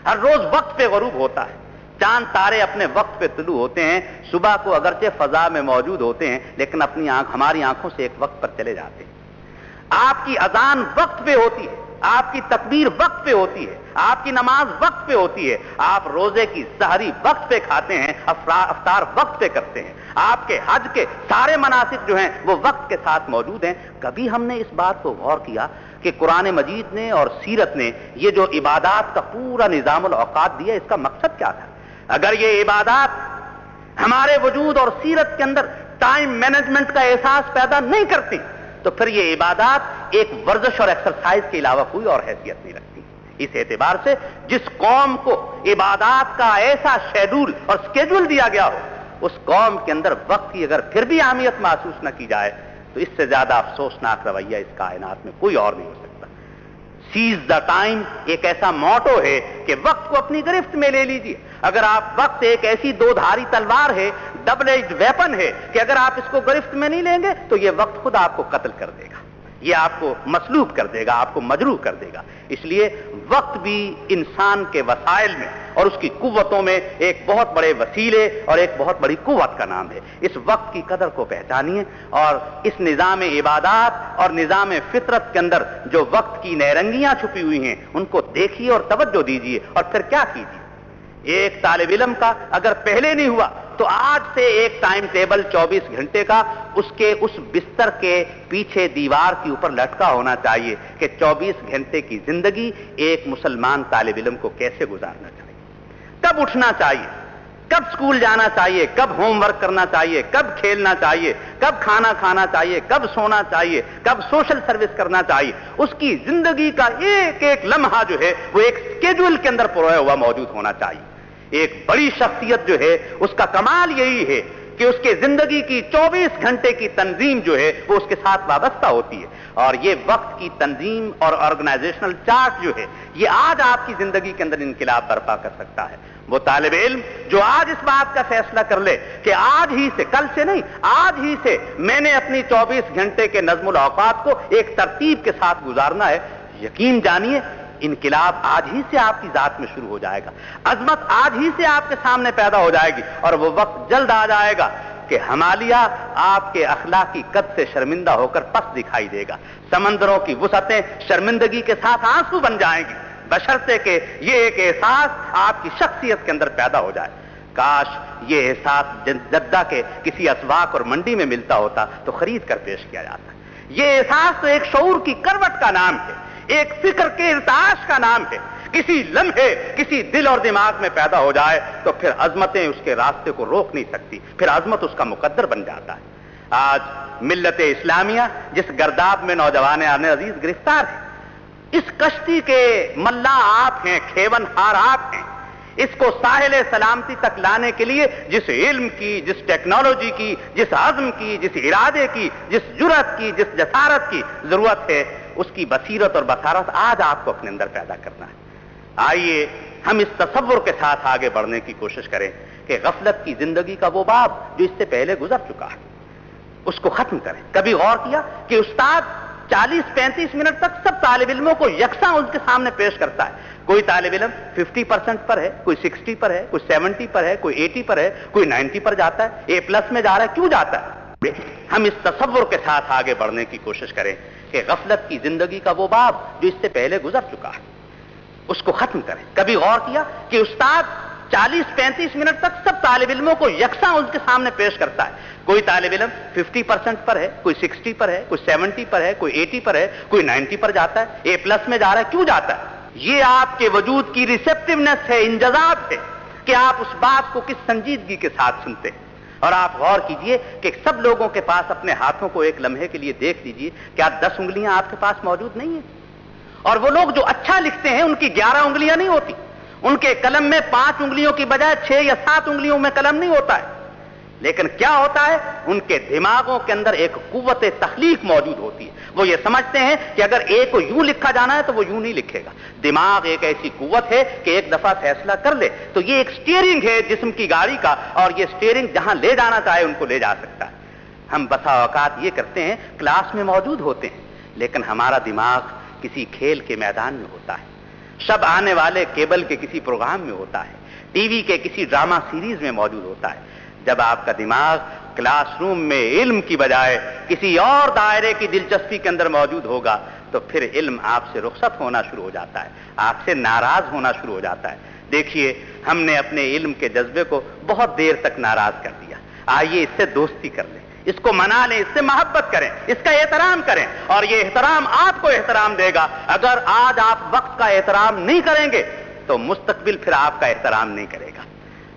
ہر روز وقت پہ غروب ہوتا ہے. چاند تارے اپنے وقت پہ طلوع ہوتے ہیں. صبح کو اگرچہ فضا میں موجود ہوتے ہیں لیکن ہماری آنکھوں سے ایک وقت پر چلے جاتے ہیں. آپ کی اذان وقت پہ ہوتی ہے، آپ کی تکبیر وقت پہ ہوتی ہے، آپ کی نماز وقت پہ ہوتی ہے، آپ روزے کی سحری وقت پہ کھاتے ہیں، افطار وقت پہ کرتے ہیں. آپ کے حج کے سارے مناسک جو ہیں وہ وقت کے ساتھ موجود ہیں. کبھی ہم نے اس بات کو غور کیا کہ قرآن مجید نے اور سیرت نے یہ جو عبادات کا پورا نظام الاوقات دیا اس کا مقصد کیا تھا؟ اگر یہ عبادات ہمارے وجود اور سیرت کے اندر ٹائم مینجمنٹ کا احساس پیدا نہیں کرتی تو پھر یہ عبادات ایک ورزش اور ایکسرسائز کے علاوہ کوئی اور حیثیت نہیں رکھتی. اس اعتبار سے جس قوم کو عبادات کا ایسا شیڈول اور سکیڈول دیا گیا ہو اس قوم کے اندر وقت کی اگر پھر بھی اہمیت محسوس نہ کی جائے تو اس سے زیادہ افسوسناک رویہ اس کائنات میں کوئی اور نہیں ہو سکتا. سیز دا ٹائم ایک ایسا موٹو ہے کہ وقت کو اپنی گرفت میں لے لیجیے. اگر آپ وقت ایک ایسی دو دھاری تلوار ہے، ڈبل ایجڈ ویپن ہے کہ اگر آپ اس کو گرفت میں نہیں لیں گے تو یہ وقت خود آپ کو قتل کر دے گا، یہ آپ کو مسلوب کر دے گا، آپ کو مجروح کر دے گا. اس لیے وقت بھی انسان کے وسائل میں اور اس کی قوتوں میں ایک بہت بڑے وسیلے اور ایک بہت بڑی قوت کا نام ہے. اس وقت کی قدر کو پہچانیے اور اس نظام عبادات اور نظام فطرت کے اندر جو وقت کی نیرنگیاں چھپی ہوئی ہیں ان کو دیکھیے اور توجہ دیجیے اور پھر کیا کیجیے. ایک طالب علم کا اگر پہلے نہیں ہوا تو آج سے ایک ٹائم ٹیبل 24 گھنٹے کا اس کے اس بستر کے پیچھے دیوار کے اوپر لٹکا ہونا چاہیے کہ 24 گھنٹے کی زندگی ایک مسلمان طالب علم کو کیسے گزارنا چاہیے، کب اٹھنا چاہیے، کب اسکول جانا چاہیے، کب ہوم ورک کرنا چاہیے، کب کھیلنا چاہیے، کب کھانا کھانا چاہیے، کب سونا چاہیے، کب سوشل سروس کرنا چاہیے. اس کی زندگی کا ایک ایک لمحہ جو ہے وہ ایک اسکیڈول کے اندر پرویا ہوا موجود ہونا چاہیے. ایک بڑی شخصیت جو ہے اس کا کمال یہی ہے کہ اس کے زندگی کی 24 گھنٹے کی تنظیم جو ہے وہ اس کے ساتھ وابستہ ہوتی ہے. اور یہ وقت کی تنظیم اور آرگنائزیشنل چارٹ جو ہے یہ آج آپ کی زندگی کے اندر انقلاب برپا کر سکتا ہے. وہ طالب علم جو آج اس بات کا فیصلہ کر لے کہ آج ہی سے، کل سے نہیں، آج ہی سے میں نے اپنی 24 گھنٹے کے نظم الاوقات کو ایک ترتیب کے ساتھ گزارنا ہے، یقین جانیے انقلاب آج ہی سے آپ کی ذات میں شروع ہو جائے گا، عظمت آج ہی سے آپ کے سامنے پیدا ہو جائے گی، اور وہ وقت جلد آ جائے گا کہ ہمالیہ آپ کے اخلاقی قد سے شرمندہ ہو کر پس دکھائی دے گا، سمندروں کی وسعتیں شرمندگی کے ساتھ آنسو بن جائیں گی، بشرطے کہ یہ ایک احساس آپ کی شخصیت کے اندر پیدا ہو جائے۔ کاش یہ احساس جدہ کے کسی اسواق اور منڈی میں ملتا ہوتا تو خرید کر پیش کیا جاتا۔ یہ احساس تو ایک شعور کی کروٹ کا نام ہے، ایک فکر کے ارتعاش کا نام ہے، کسی لمحے کسی دل اور دماغ میں پیدا ہو جائے تو پھر عظمتیں اس کے راستے کو روک نہیں سکتی، پھر عظمت اس کا مقدر بن جاتا ہے۔ آج ملت اسلامیہ جس گرداب میں نوجوان عزیز گرفتار ہے، اس کشتی کے ملا آپ ہیں، کھیون ہار آپ ہیں، اس کو ساحل سلامتی تک لانے کے لیے جس علم کی، جس ٹیکنالوجی کی، جس عزم کی، جس ارادے کی، جس جرأت کی، جس جسارت کی ضرورت ہے، اس کی بصیرت اور بصارت آج آپ کو اپنے اندر پیدا کرنا ہے۔ آئیے ہم اس تصور کے ساتھ آگے بڑھنے کی کوشش کریں کہ غفلت کی زندگی کا وہ باب جو اس سے پہلے گزر چکا ہے اس کو ختم کریں۔ کبھی غور کیا کہ استاد 40-35 منٹ تک سب طالب علموں کو یکساں ان کے سامنے پیش کرتا ہے، کوئی طالب علم 50% پر ہے، کوئی 60 پر ہے، کوئی 70 پر ہے، کوئی 80 پر ہے، کوئی 90 پر جاتا ہے، A+ میں جا رہا ہے، کیوں جاتا ہے؟ ہم اس تصور کے ساتھ آگے بڑھنے کی کوشش کریں کہ غفلت کی زندگی کا وہ باب جو اس سے پہلے گزر چکا ہے اس کو ختم کریں۔ کبھی غور کیا کہ استاد 40-35 منٹ تک سب طالب علموں کو یکساں ان کے سامنے پیش کرتا ہے، کوئی طالب علم 50% پر ہے، کوئی 60 پر ہے، کوئی 70 پر ہے، کوئی 80 پر ہے، کوئی 90 پر جاتا ہے، A+ میں جا رہا ہے، کیوں جاتا ہے؟ یہ آپ کے وجود کی ریسیپٹیونیس ہے، انجذاب ہے کہ آپ اس بات کو کس سنجیدگی کے ساتھ سنتے ہیں۔ اور آپ غور کیجئے کہ سب لوگوں کے پاس اپنے ہاتھوں کو ایک لمحے کے لیے دیکھ لیجئے، کیا 10 انگلیاں آپ کے پاس موجود نہیں ہیں؟ اور وہ لوگ جو اچھا لکھتے ہیں ان کی 11 انگلیاں نہیں ہوتی، ان کے قلم میں 5 انگلیوں کی بجائے 6 یا 7 انگلیوں میں قلم نہیں ہوتا ہے، لیکن کیا ہوتا ہے؟ ان کے دماغوں کے اندر ایک قوت تخلیق موجود ہوتی ہے۔ وہ یہ سمجھتے ہیں کہ اگر ایک کو یوں لکھا جانا ہے تو وہ یوں نہیں لکھے گا۔ دماغ ایک ایسی قوت ہے کہ ایک دفعہ فیصلہ کر لے تو یہ ایک سٹیئرنگ ہے جسم کی گاڑی کا، اور یہ سٹیئرنگ جہاں لے جانا چاہے ان کو لے جا سکتا ہے۔ ہم بسا اوقات یہ کرتے ہیں، کلاس میں موجود ہوتے ہیں لیکن ہمارا دماغ کسی کھیل کے میدان میں ہوتا ہے، شب آنے والے کیبل کے کسی پروگرام میں ہوتا ہے، ٹی وی کے کسی ڈرامہ سیریز میں موجود ہوتا ہے۔ جب آپ کا دماغ کلاس روم میں علم کی بجائے کسی اور دائرے کی دلچسپی کے اندر موجود ہوگا تو پھر علم آپ سے رخصت ہونا شروع ہو جاتا ہے، آپ سے ناراض ہونا شروع ہو جاتا ہے۔ دیکھیے ہم نے اپنے علم کے جذبے کو بہت دیر تک ناراض کر دیا، آئیے اس سے دوستی کر لیں، اس کو منا لیں، اس سے محبت کریں، اس کا احترام کریں، اور یہ احترام آپ کو احترام دے گا۔ اگر آج آپ وقت کا احترام نہیں کریں گے تو مستقبل پھر آپ کا احترام نہیں کرے گا۔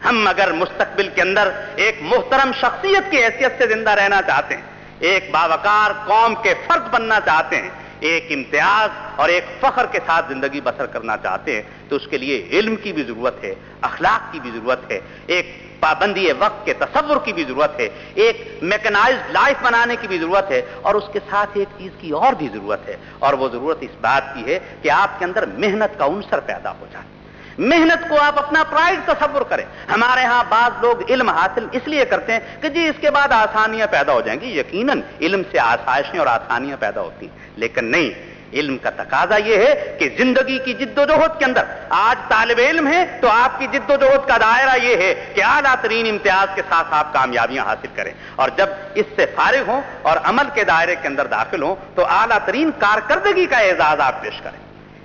ہم اگر مستقبل کے اندر ایک محترم شخصیت کی حیثیت سے زندہ رہنا چاہتے ہیں، ایک باوقار قوم کے فرد بننا چاہتے ہیں، ایک امتیاز اور ایک فخر کے ساتھ زندگی بسر کرنا چاہتے ہیں تو اس کے لیے علم کی بھی ضرورت ہے، اخلاق کی بھی ضرورت ہے، ایک پابندی وقت کے تصور کی بھی ضرورت ہے، ایک میکنائزڈ لائف بنانے کی بھی ضرورت ہے، اور اس کے ساتھ ایک چیز کی اور بھی ضرورت ہے، اور وہ ضرورت اس بات کی ہے کہ آپ کے اندر محنت کا عنصر پیدا ہو جائے۔ محنت کو آپ اپنا پرائڈ تصور کریں۔ ہمارے ہاں بعض لوگ علم حاصل اس لیے کرتے ہیں کہ جی اس کے بعد آسانیاں پیدا ہو جائیں گی، یقیناً علم سے آسائشیں اور آسانیاں پیدا ہوتی ہیں، لیکن نہیں، علم کا تقاضا یہ ہے کہ زندگی کی جد و جہد کے اندر آج طالب علم ہیں تو آپ کی جد و جہد کا دائرہ یہ ہے کہ اعلیٰ ترین امتیاز کے ساتھ آپ کامیابیاں حاصل کریں، اور جب اس سے فارغ ہوں اور عمل کے دائرے کے اندر داخل ہوں تو اعلیٰ ترین کارکردگی کا اعزاز آپ پیش کریں۔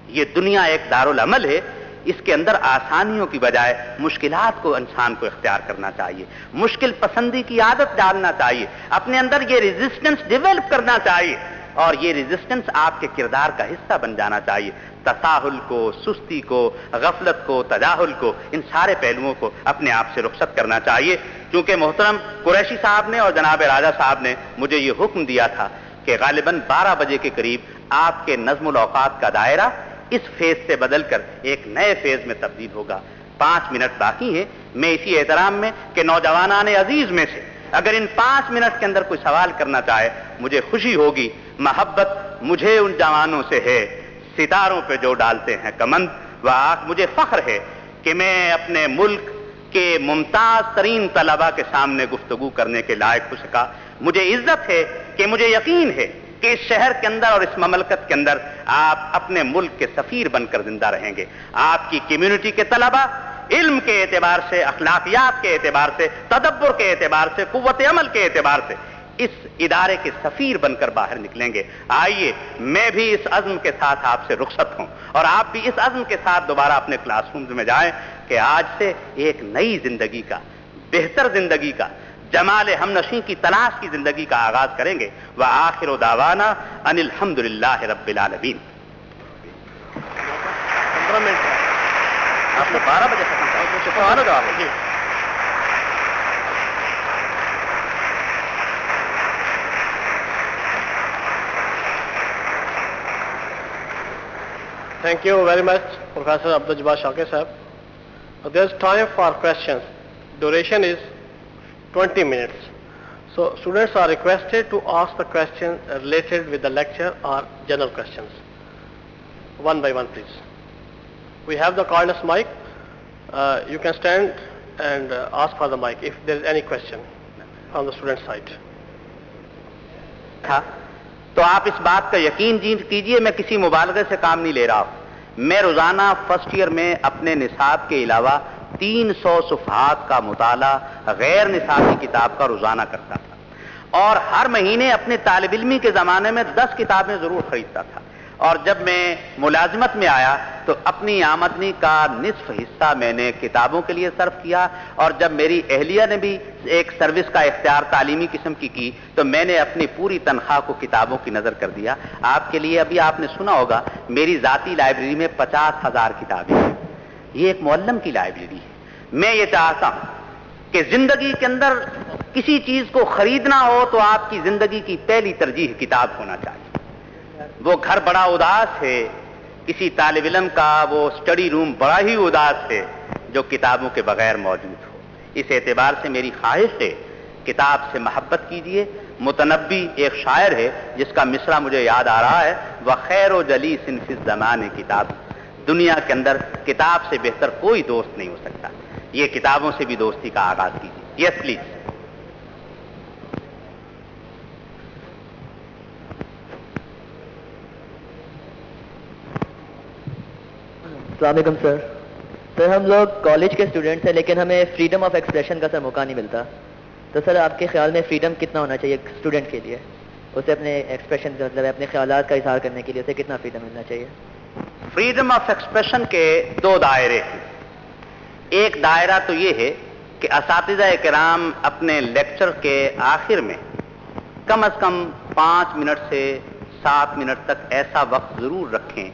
یہ دنیا ایک دارالعمل ہے، اس کے اندر آسانیوں کی بجائے مشکلات کو انسان کو اختیار کرنا چاہیے، مشکل پسندی کی عادت ڈالنا چاہیے، اپنے اندر یہ ریزسٹنس ڈیولپ کرنا چاہیے، اور یہ ریزسٹنس آپ کے کردار کا حصہ بن جانا چاہیے۔ تساہل کو، سستی کو، غفلت کو، تجاہل کو، ان سارے پہلوؤں کو اپنے آپ سے رخصت کرنا چاہیے۔ چونکہ محترم قریشی صاحب نے اور جناب راجہ صاحب نے مجھے یہ حکم دیا تھا کہ غالباً 12 بجے کے قریب آپ کے نظم الاوقات کا دائرہ اس فیز سے بدل کر ایک نئے فیز میں تبدیل ہوگا۔ 5 منٹ باقی ہیں، میں اسی احترام میں کہ نوجوانان عزیز میں سے اگر ان 5 منٹ کے اندر کوئی سوال کرنا چاہے مجھے خوشی ہوگی۔ محبت مجھے ان جوانوں سے ہے ستاروں پہ جو ڈالتے ہیں کمند، وہ مجھے فخر ہے کہ کہ میں اپنے ملک کے ممتاز ترین طلباء کے سامنے گفتگو کرنے کے لائق ہو سکا. مجھے عزت ہے کہ مجھے یقین ہے کہ اس شہر کے اندر اور اس مملکت کے اندر آپ اپنے ملک کے سفیر بن کر زندہ رہیں گے. آپ کی کمیونٹی کے طلباء علم کے اعتبار سے، اخلاقیات کے اعتبار سے، تدبر کے اعتبار سے، قوت عمل کے اعتبار سے اس ادارے کے سفیر بن کر باہر نکلیں گے. آئیے میں بھی اس عزم کے ساتھ آپ سے رخصت ہوں اور آپ بھی اس عزم کے ساتھ دوبارہ اپنے کلاس رومز میں جائیں کہ آج سے ایک نئی زندگی کا، بہتر زندگی کا، جمال ہمنشیں کی تلاش کی زندگی کا آغاز کریں گے. وآخر دعوانا ان الحمدللہ رب العالمین. 15 منٹ آپ نے 12 بجے ختم کیا. Thank you very much, Professor Abdul Jabbar Shakir sahab. There's time for questions. Duration is 20 minutes. So students are requested to ask the question related with the lecture or general questions. One by one, please. We have the cordless mic. You can stand and ask for the mic if there is any question from the student side. تو آپ اس بات کا یقین کیجئے میں کسی مبالغے سے کام نہیں لے رہا ہوں. میں روزانہ فرسٹ ایئر میں اپنے نصاب کے علاوہ 300 صفحات کا مطالعہ غیر نصابی کتاب کا روزانہ کرتا تھا اور ہر مہینے اپنے طالب علمی کے زمانے میں 10 کتابیں ضرور خریدتا تھا. اور جب میں ملازمت میں آیا تو اپنی آمدنی کا نصف حصہ میں نے کتابوں کے لیے صرف کیا اور جب میری اہلیہ نے بھی ایک سروس کا اختیار تعلیمی قسم کی تو میں نے اپنی پوری تنخواہ کو کتابوں کی نظر کر دیا. آپ کے لیے ابھی آپ نے سنا ہوگا میری ذاتی لائبریری میں 50,000 کتابیں ہیں. یہ ایک معلم کی لائبریری ہے. میں یہ چاہتا ہوں کہ زندگی کے اندر کسی چیز کو خریدنا ہو تو آپ کی زندگی کی پہلی ترجیح کتاب ہونا چاہیے. وہ گھر بڑا اداس ہے، کسی طالب علم کا وہ اسٹڈی روم بڑا ہی اداس ہے جو کتابوں کے بغیر موجود ہو. اس اعتبار سے میری خواہش ہے کتاب سے محبت کیجیے. متنبی ایک شاعر ہے جس کا مصرع مجھے یاد آ رہا ہے، وَخَيْرُ جَلِيسٍ فِي الزَّمَانِ کتاب. دنیا کے اندر کتاب سے بہتر کوئی دوست نہیں ہو سکتا. یہ کتابوں سے بھی دوستی کا آغاز کیجیے. یس پلیز. السلام علیکم سر. ہم لوگ کالج کے اسٹوڈنٹس ہیں لیکن ہمیں فریڈم آف ایکسپریشن کا سر موقع نہیں ملتا. تو سر آپ کے خیال میں فریڈم کتنا ہونا چاہیے ایک اسٹوڈنٹ کے لیے؟ اسے اپنے ایکسپریشن مطلب اپنے خیالات کا اظہار کرنے کے لیے اسے کتنا فریڈم ملنا چاہیے؟ فریڈم آف ایکسپریشن کے 2 دائرے ہیں. ایک دائرہ تو یہ ہے کہ اساتذہ کرام اپنے لیکچر کے آخر میں کم از کم 5 منٹ سے 7 منٹ تک ایسا وقت ضرور رکھیں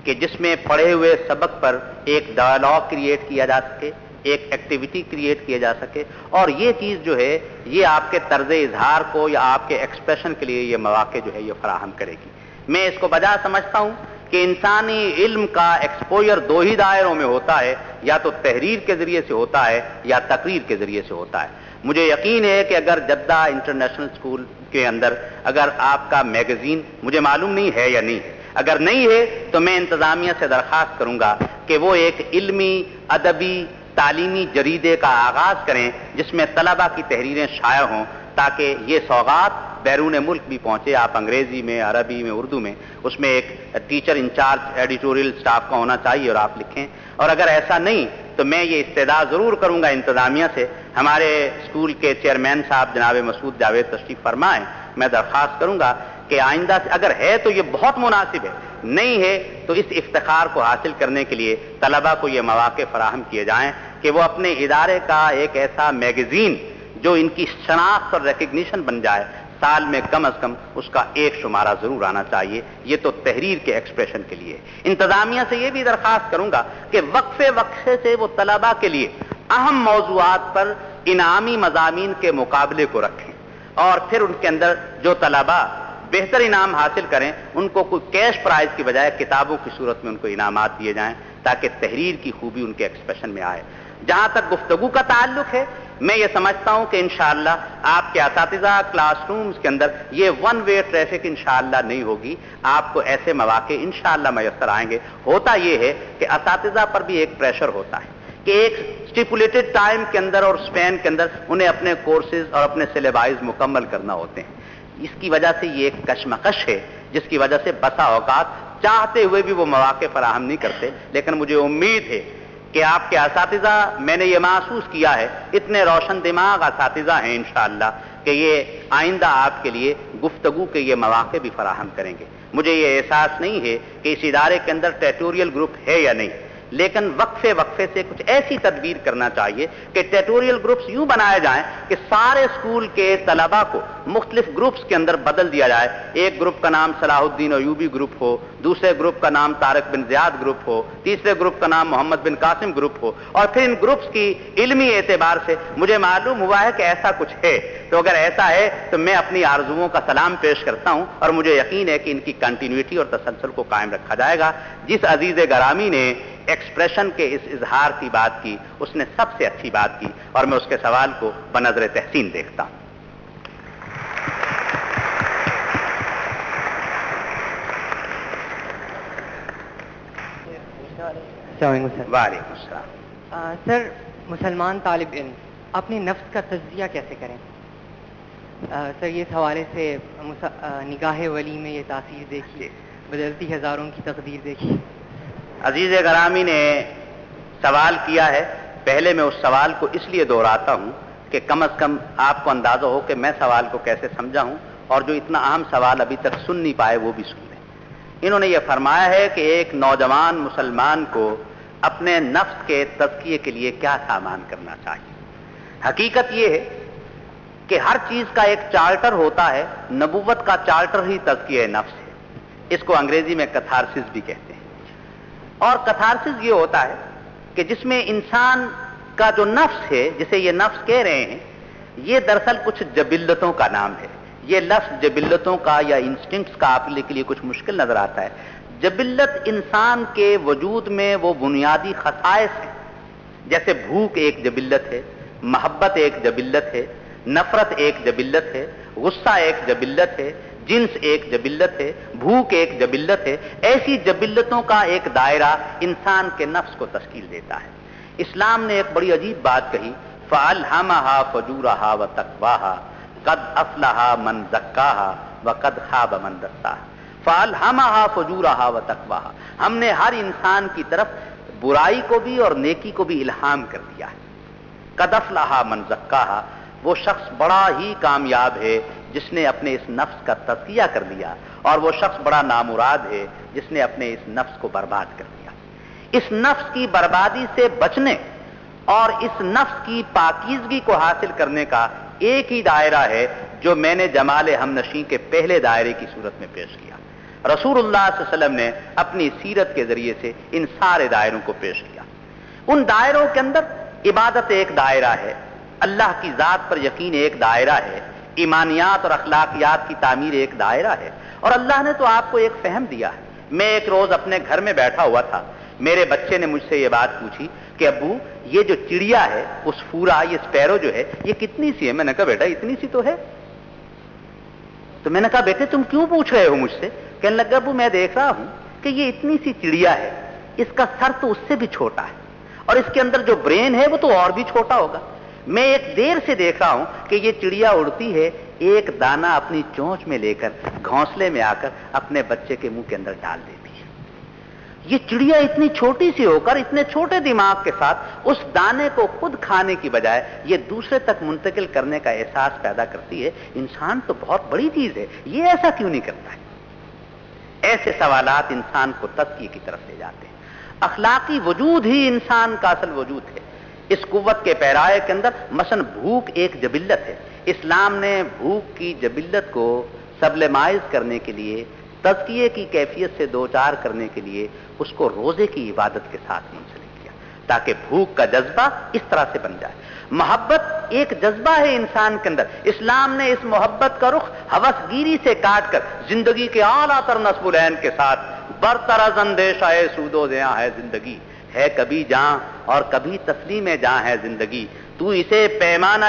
کہ جس میں پڑھے ہوئے سبق پر ایک ڈائلاگ کریٹ کیا جا سکے، ایک ایکٹیویٹی کریٹ کیا جا سکے. اور یہ چیز جو ہے یہ آپ کے طرز اظہار کو یا آپ کے ایکسپریشن کے لیے یہ مواقع جو ہے یہ فراہم کرے گی. میں اس کو بجا سمجھتا ہوں کہ انسانی علم کا ایکسپوجر 2 ہی دائروں میں ہوتا ہے، یا تو تحریر کے ذریعے سے ہوتا ہے یا تقریر کے ذریعے سے ہوتا ہے. مجھے یقین ہے کہ اگر جدہ انٹرنیشنل اسکول کے اندر اگر آپ کا میگزین، مجھے معلوم نہیں ہے یا نہیں ہے، اگر نہیں ہے تو میں انتظامیہ سے درخواست کروں گا کہ وہ ایک علمی، ادبی، تعلیمی جریدے کا آغاز کریں جس میں طلباء کی تحریریں شائع ہوں تاکہ یہ سوغات بیرون ملک بھی پہنچے. آپ انگریزی میں، عربی میں، اردو میں، اس میں ایک ٹیچر انچارج ایڈیٹوریل سٹاف کا ہونا چاہیے اور آپ لکھیں. اور اگر ایسا نہیں تو میں یہ استدعا ضرور کروں گا انتظامیہ سے. ہمارے اسکول کے چیئرمین صاحب جناب مسعود جاوید تشریف فرمائیں. میں درخواست کروں گا کہ آئندہ سے اگر ہے تو یہ بہت مناسب ہے، نہیں ہے تو اس افتخار کو حاصل کرنے کے لیے طلباء کو یہ مواقع فراہم کیے جائیں کہ وہ اپنے ادارے کا ایک ایسا میگزین جو ان کی شناخت اور ریکگنیشن بن جائے، سال میں کم از کم اس کا ایک شمارہ ضرور آنا چاہیے. یہ تو تحریر کے ایکسپریشن کے لیے. انتظامیہ سے یہ بھی درخواست کروں گا کہ وقفے سے وہ طلباء کے لیے اہم موضوعات پر انعامی مضامین کے مقابلے کو رکھیں اور پھر ان کے اندر جو طلباء بہتر انعام حاصل کریں ان کو کوئی کیش پرائز کی بجائے کتابوں کی صورت میں ان کو انعامات دیے جائیں تاکہ تحریر کی خوبی ان کے ایکسپریشن میں آئے. جہاں تک گفتگو کا تعلق ہے، میں یہ سمجھتا ہوں کہ انشاءاللہ آپ کے اساتذہ کلاس رومز کے اندر یہ ون وے ٹریفک انشاءاللہ نہیں ہوگی. آپ کو ایسے مواقع انشاءاللہ میسر آئیں گے. ہوتا یہ ہے کہ اساتذہ پر بھی ایک پریشر ہوتا ہے کہ ایک اسٹیپولیٹڈ ٹائم کے اندر اور اسپین کے اندر انہیں اپنے کورسز اور اپنے سلیبائز مکمل کرنا ہوتے ہیں. اس کی وجہ سے یہ ایک کشمکش ہے جس کی وجہ سے بسا اوقات چاہتے ہوئے بھی وہ مواقع فراہم نہیں کرتے. لیکن مجھے امید ہے کہ آپ کے اساتذہ، میں نے یہ محسوس کیا ہے، اتنے روشن دماغ اساتذہ ہیں انشاءاللہ کہ یہ آئندہ آپ کے لیے گفتگو کے یہ مواقع بھی فراہم کریں گے. مجھے یہ احساس نہیں ہے کہ اس ادارے کے اندر ٹیٹوریل گروپ ہے یا نہیں، لیکن وقفے وقفے سے کچھ ایسی تدبیر کرنا چاہیے کہ ٹیٹوریل گروپس یوں بنائے جائیں کہ سارے اسکول کے طلباء کو مختلف گروپس کے اندر بدل دیا جائے. ایک گروپ کا نام صلاح الدین ایوبی گروپ ہو، دوسرے گروپ کا نام طارق بن زیاد گروپ ہو، تیسرے گروپ کا نام محمد بن قاسم گروپ ہو. اور پھر ان گروپس کی علمی اعتبار سے مجھے معلوم ہوا ہے کہ ایسا کچھ ہے. تو اگر ایسا ہے تو میں اپنی آرزوؤں کا سلام پیش کرتا ہوں اور مجھے یقین ہے کہ ان کی کنٹینیوٹی اور تسلسل کو قائم رکھا جائے گا. جس عزیز گرامی نے ایکسپریشن کے اس اظہار کی بات کی اس نے سب سے اچھی بات کی اور میں اس کے سوال کو بنظر تحسین دیکھتا ہوں. السلام علیکم سر. وعلیکم السلام. سر، مسلمان طالب علم اپنے نفس کا تجزیہ کیسے کریں؟ سر، یہ اس حوالے سے نگاہ ولی میں یہ تاثیر دیکھی، بدلتی ہزاروں کی تقدیر دیکھی. عزیز گرامی نے سوال کیا ہے. پہلے میں اس سوال کو اس لیے دہراتا ہوں کہ کم از کم آپ کو اندازہ ہو کہ میں سوال کو کیسے سمجھا ہوں، اور جو اتنا اہم سوال ابھی تک سن نہیں پائے وہ بھی سن لیں. انہوں نے یہ فرمایا ہے کہ ایک نوجوان مسلمان کو اپنے نفس کے تزکیے کے لیے کیا سامان کرنا چاہیے. حقیقت یہ ہے کہ ہر چیز کا ایک چارٹر ہوتا ہے. نبوت کا چارٹر ہی تزکیہ نفس ہے. اس کو انگریزی میں کتھارسس بھی کہتے ہیں. اور کتھارسس یہ ہوتا ہے کہ جس میں انسان کا جو نفس ہے، جسے یہ نفس کہہ رہے ہیں، یہ دراصل کچھ جبلتوں کا نام ہے. یہ لفظ جبلتوں کا یا انسٹنکٹس کا آپ کے لیے کچھ مشکل نظر آتا ہے. جبلت انسان کے وجود میں وہ بنیادی خصائص ہیں. جیسے بھوک ایک جبلت ہے، محبت ایک جبلت ہے، نفرت ایک جبلت ہے، غصہ ایک جبلت ہے، جنس ایک جبلت ہے، بھوک ایک جبلت ہے. ایسی جبلتوں کا ایک دائرہ انسان کے نفس کو تشکیل دیتا ہے. اسلام نے ایک بڑی عجیب بات کہی، فَأَلْهَمَهَا فُجُورَهَا وَتَقْوَاهَا قَدْ أَفْلَحَ مَنْ زَكَّاهَا وَقَدْ خَابَ مَنْ دَسَّاهَا. فَأَلْهَمَهَا فُجُورَهَا وَتَقْوَاهَا. ہم نے ہر انسان کی طرف برائی کو بھی اور نیکی کو بھی الہام کر دیا ہے. قَدْ أَفْلَحَ مَنْ زَكَّاهَا. وہ شخص بڑا ہی کامیاب ہے جس نے اپنے اس نفس کا تزکیہ کر لیا، اور وہ شخص بڑا نامراد ہے جس نے اپنے اس نفس کو برباد کر دیا. اس نفس کی بربادی سے بچنے اور اس نفس کی پاکیزگی کو حاصل کرنے کا ایک ہی دائرہ ہے جو میں نے جمال ہمنشیں کے پہلے دائرے کی صورت میں پیش کیا. رسول اللہ صلی اللہ علیہ وسلم نے اپنی سیرت کے ذریعے سے ان سارے دائروں کو پیش کیا. ان دائروں کے اندر عبادت ایک دائرہ ہے، اللہ کی ذات پر یقین ایک دائرہ ہے، ایمانیات اور اخلاقیات کی تعمیر ایک دائرہ ہے. اور اللہ نے تو آپ کو ایک فہم دیا ہے. میں ایک روز اپنے گھر میں بیٹھا ہوا تھا، میرے بچے نے مجھ سے یہ بات پوچھی کہ ابو یہ جو چڑیا ہے، عصفورہ، یہ اسپیرو جو ہے، یہ کتنی سی ہے؟ میں نے کہا بیٹا اتنی سی تو ہے. تو میں نے کہا بیٹے تم کیوں پوچھ رہے ہو مجھ سے؟ کہنے لگا ابو میں دیکھ رہا ہوں کہ یہ اتنی سی چڑیا ہے، اس کا سر تو اس سے بھی چھوٹا ہے، اور اس کے اندر جو برین ہے وہ تو اور بھی چھوٹا ہوگا. میں ایک دیر سے دیکھ رہا ہوں کہ یہ چڑیا اڑتی ہے، ایک دانہ اپنی چونچ میں لے کر گھونسلے میں آ کر اپنے بچے کے منہ کے اندر ڈال دیتی ہے. یہ چڑیا اتنی چھوٹی سی ہو کر اتنے چھوٹے دماغ کے ساتھ اس دانے کو خود کھانے کی بجائے یہ دوسرے تک منتقل کرنے کا احساس پیدا کرتی ہے. انسان تو بہت بڑی چیز ہے، یہ ایسا کیوں نہیں کرتا ہے؟ ایسے سوالات انسان کو تزکیے کی طرف لے جاتے ہیں. اخلاقی وجود ہی انسان کا اصل وجود ہے. اس قوت کے پیرائے کے اندر مثلا بھوک ایک جبلت ہے. اسلام نے بھوک کی جبلت کو سبلیمائز کرنے کے لیے، تزکیے کی کیفیت سے دوچار کرنے کے لیے اس کو روزے کی عبادت کے ساتھ منسلک کیا تاکہ بھوک کا جذبہ اس طرح سے بن جائے. محبت ایک جذبہ ہے انسان کے اندر. اسلام نے اس محبت کا رخ ہوس گیری سے کاٹ کر زندگی کے اعلیٰ تر نصب العین کے ساتھ برطرز اندیشہ سود و زیاں ہے زندگی، ہے کبھی جاں اور کبھی تسلیم جاں ہے زندگی، تو اسے پیمانہ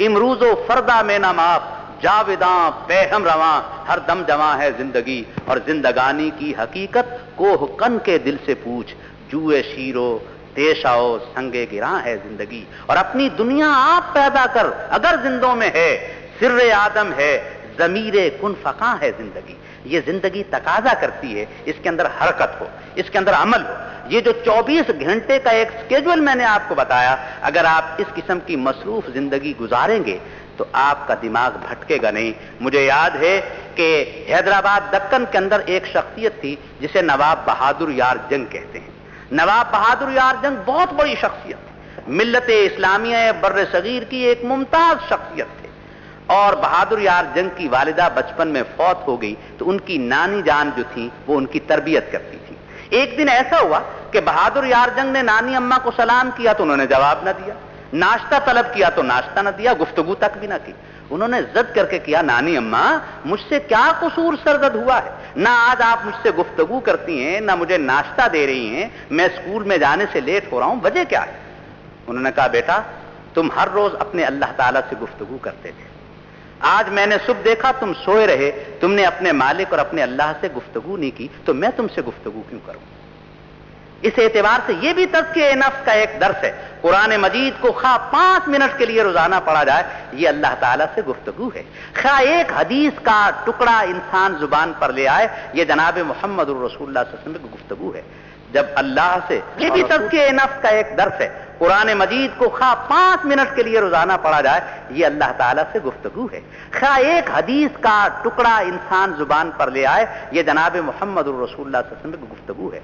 امروز و فردہ میں نہ ماپ، جاوداں پہم رواں ہر دم جواں ہے زندگی. اور زندگانی کی حقیقت کوہ کن کے دل سے پوچھ، جوئے شیرو پیش آؤ سنگے گراں ہے زندگی، اور اپنی دنیا آپ پیدا کر اگر زندوں میں ہے، سر آدم ہے ضمیر کن فقاں ہے زندگی۔ یہ زندگی تقاضا کرتی ہے اس کے اندر حرکت ہو، اس کے اندر عمل ہو۔ یہ جو 24 گھنٹے کا ایک سکیجول میں نے آپ کو بتایا، اگر آپ اس قسم کی مصروف زندگی گزاریں گے تو آپ کا دماغ بھٹکے گا نہیں۔ مجھے یاد ہے کہ حیدرآباد دکن کے اندر ایک شخصیت تھی جسے نواب بہادر یار جنگ کہتے ہیں۔ نواب بہادر یار جنگ بہت بڑی شخصیت ہے، ملت اسلامیہ بر صغیر کی ایک ممتاز شخصیت تھے، اور بہادر یار جنگ کی والدہ بچپن میں فوت ہو گئی تو ان کی نانی جان جو تھی وہ ان کی تربیت کرتی تھی۔ ایک دن ایسا ہوا کہ بہادر یار جنگ نے نانی اماں کو سلام کیا تو انہوں نے جواب نہ دیا، ناشتہ طلب کیا تو ناشتہ نہ دیا، گفتگو تک بھی نہ کی۔ انہوں نے ضد کر کے کیا، نانی اماں مجھ سے کیا قصور سرزد ہوا ہے؟ نہ آج آپ مجھ سے گفتگو کرتی ہیں، نہ مجھے ناشتہ دے رہی ہیں، میں اسکول میں جانے سے لیٹ ہو رہا ہوں، وجہ کیا ہے؟ انہوں نے کہا بیٹا تم ہر روز اپنے اللہ تعالیٰ سے گفتگو کرتے تھے، آج میں نے صبح دیکھا تم سوئے رہے، تم نے اپنے مالک اور اپنے اللہ سے گفتگو نہیں کی، تو میں تم سے گفتگو کیوں کروں؟ اس اعتبار سے یہ بھی تزکیہ نفس کا ایک درس ہے۔ قرآن مجید کو خواہ 5 منٹ کے لیے روزانہ پڑھا جائے، یہ اللہ تعالیٰ سے گفتگو ہے۔ خواہ ایک حدیث کا ٹکڑا انسان زبان پر لے آئے، یہ جناب محمد الرسول اللہ صلی اللہ علیہ وسلم کی گفتگو ہے۔ جب اللہ سے، یہ بھی تزکیہ نفس کا ایک درس ہے۔ قرآن مجید کو خواہ 5 منٹ کے لیے روزانہ پڑھا جائے، یہ اللہ تعالیٰ سے گفتگو ہے۔ خواہ ایک حدیث کا ٹکڑا انسان زبان پر لے آئے، یہ جناب محمد الرسول اللہ صلی اللہ علیہ وسلم کی گفتگو ہے۔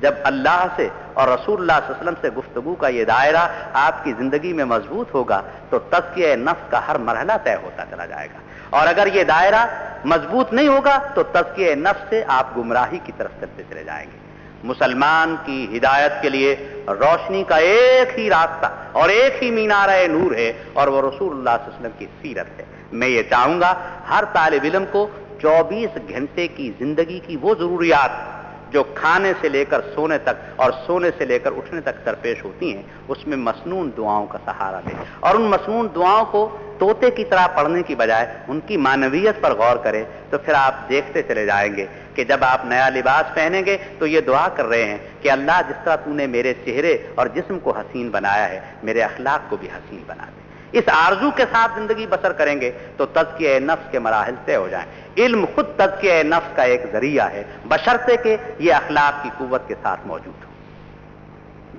جب اللہ سے اور رسول اللہ صلی اللہ علیہ وسلم سے گفتگو کا یہ دائرہ آپ کی زندگی میں مضبوط ہوگا تو تزکیہ نفس کا ہر مرحلہ طے ہوتا چلا جائے گا، اور اگر یہ دائرہ مضبوط نہیں ہوگا تو تزکیہ نفس سے آپ گمراہی کی طرف چلتے چلے جائیں گے۔ مسلمان کی ہدایت کے لیے روشنی کا ایک ہی راستہ اور ایک ہی مینارہ نور ہے، اور وہ رسول اللہ صلی اللہ علیہ وسلم کی سیرت ہے۔ میں یہ چاہوں گا ہر طالب علم کو 24 گھنٹے کی زندگی کی وہ ضروریات جو کھانے سے لے کر سونے تک اور سونے سے لے کر اٹھنے تک درپیش ہوتی ہیں، اس میں مسنون دعاؤں کا سہارا لے، اور ان مسنون دعاؤں کو طوطے کی طرح پڑھنے کی بجائے ان کی معنویت پر غور کرے، تو پھر آپ دیکھتے چلے جائیں گے کہ جب آپ نیا لباس پہنیں گے تو یہ دعا کر رہے ہیں کہ اللہ جس طرح تو نے میرے چہرے اور جسم کو حسین بنایا ہے، میرے اخلاق کو بھی حسین بنا دے۔ اس آرزو کے ساتھ زندگی بسر کریں گے تو تزکیہ نفس کے مراحل طے ہو جائیں۔ علم خود تزکیہ نفس کا ایک ذریعہ ہے، بشرطے کہ یہ اخلاق کی قوت کے ساتھ موجود ہو۔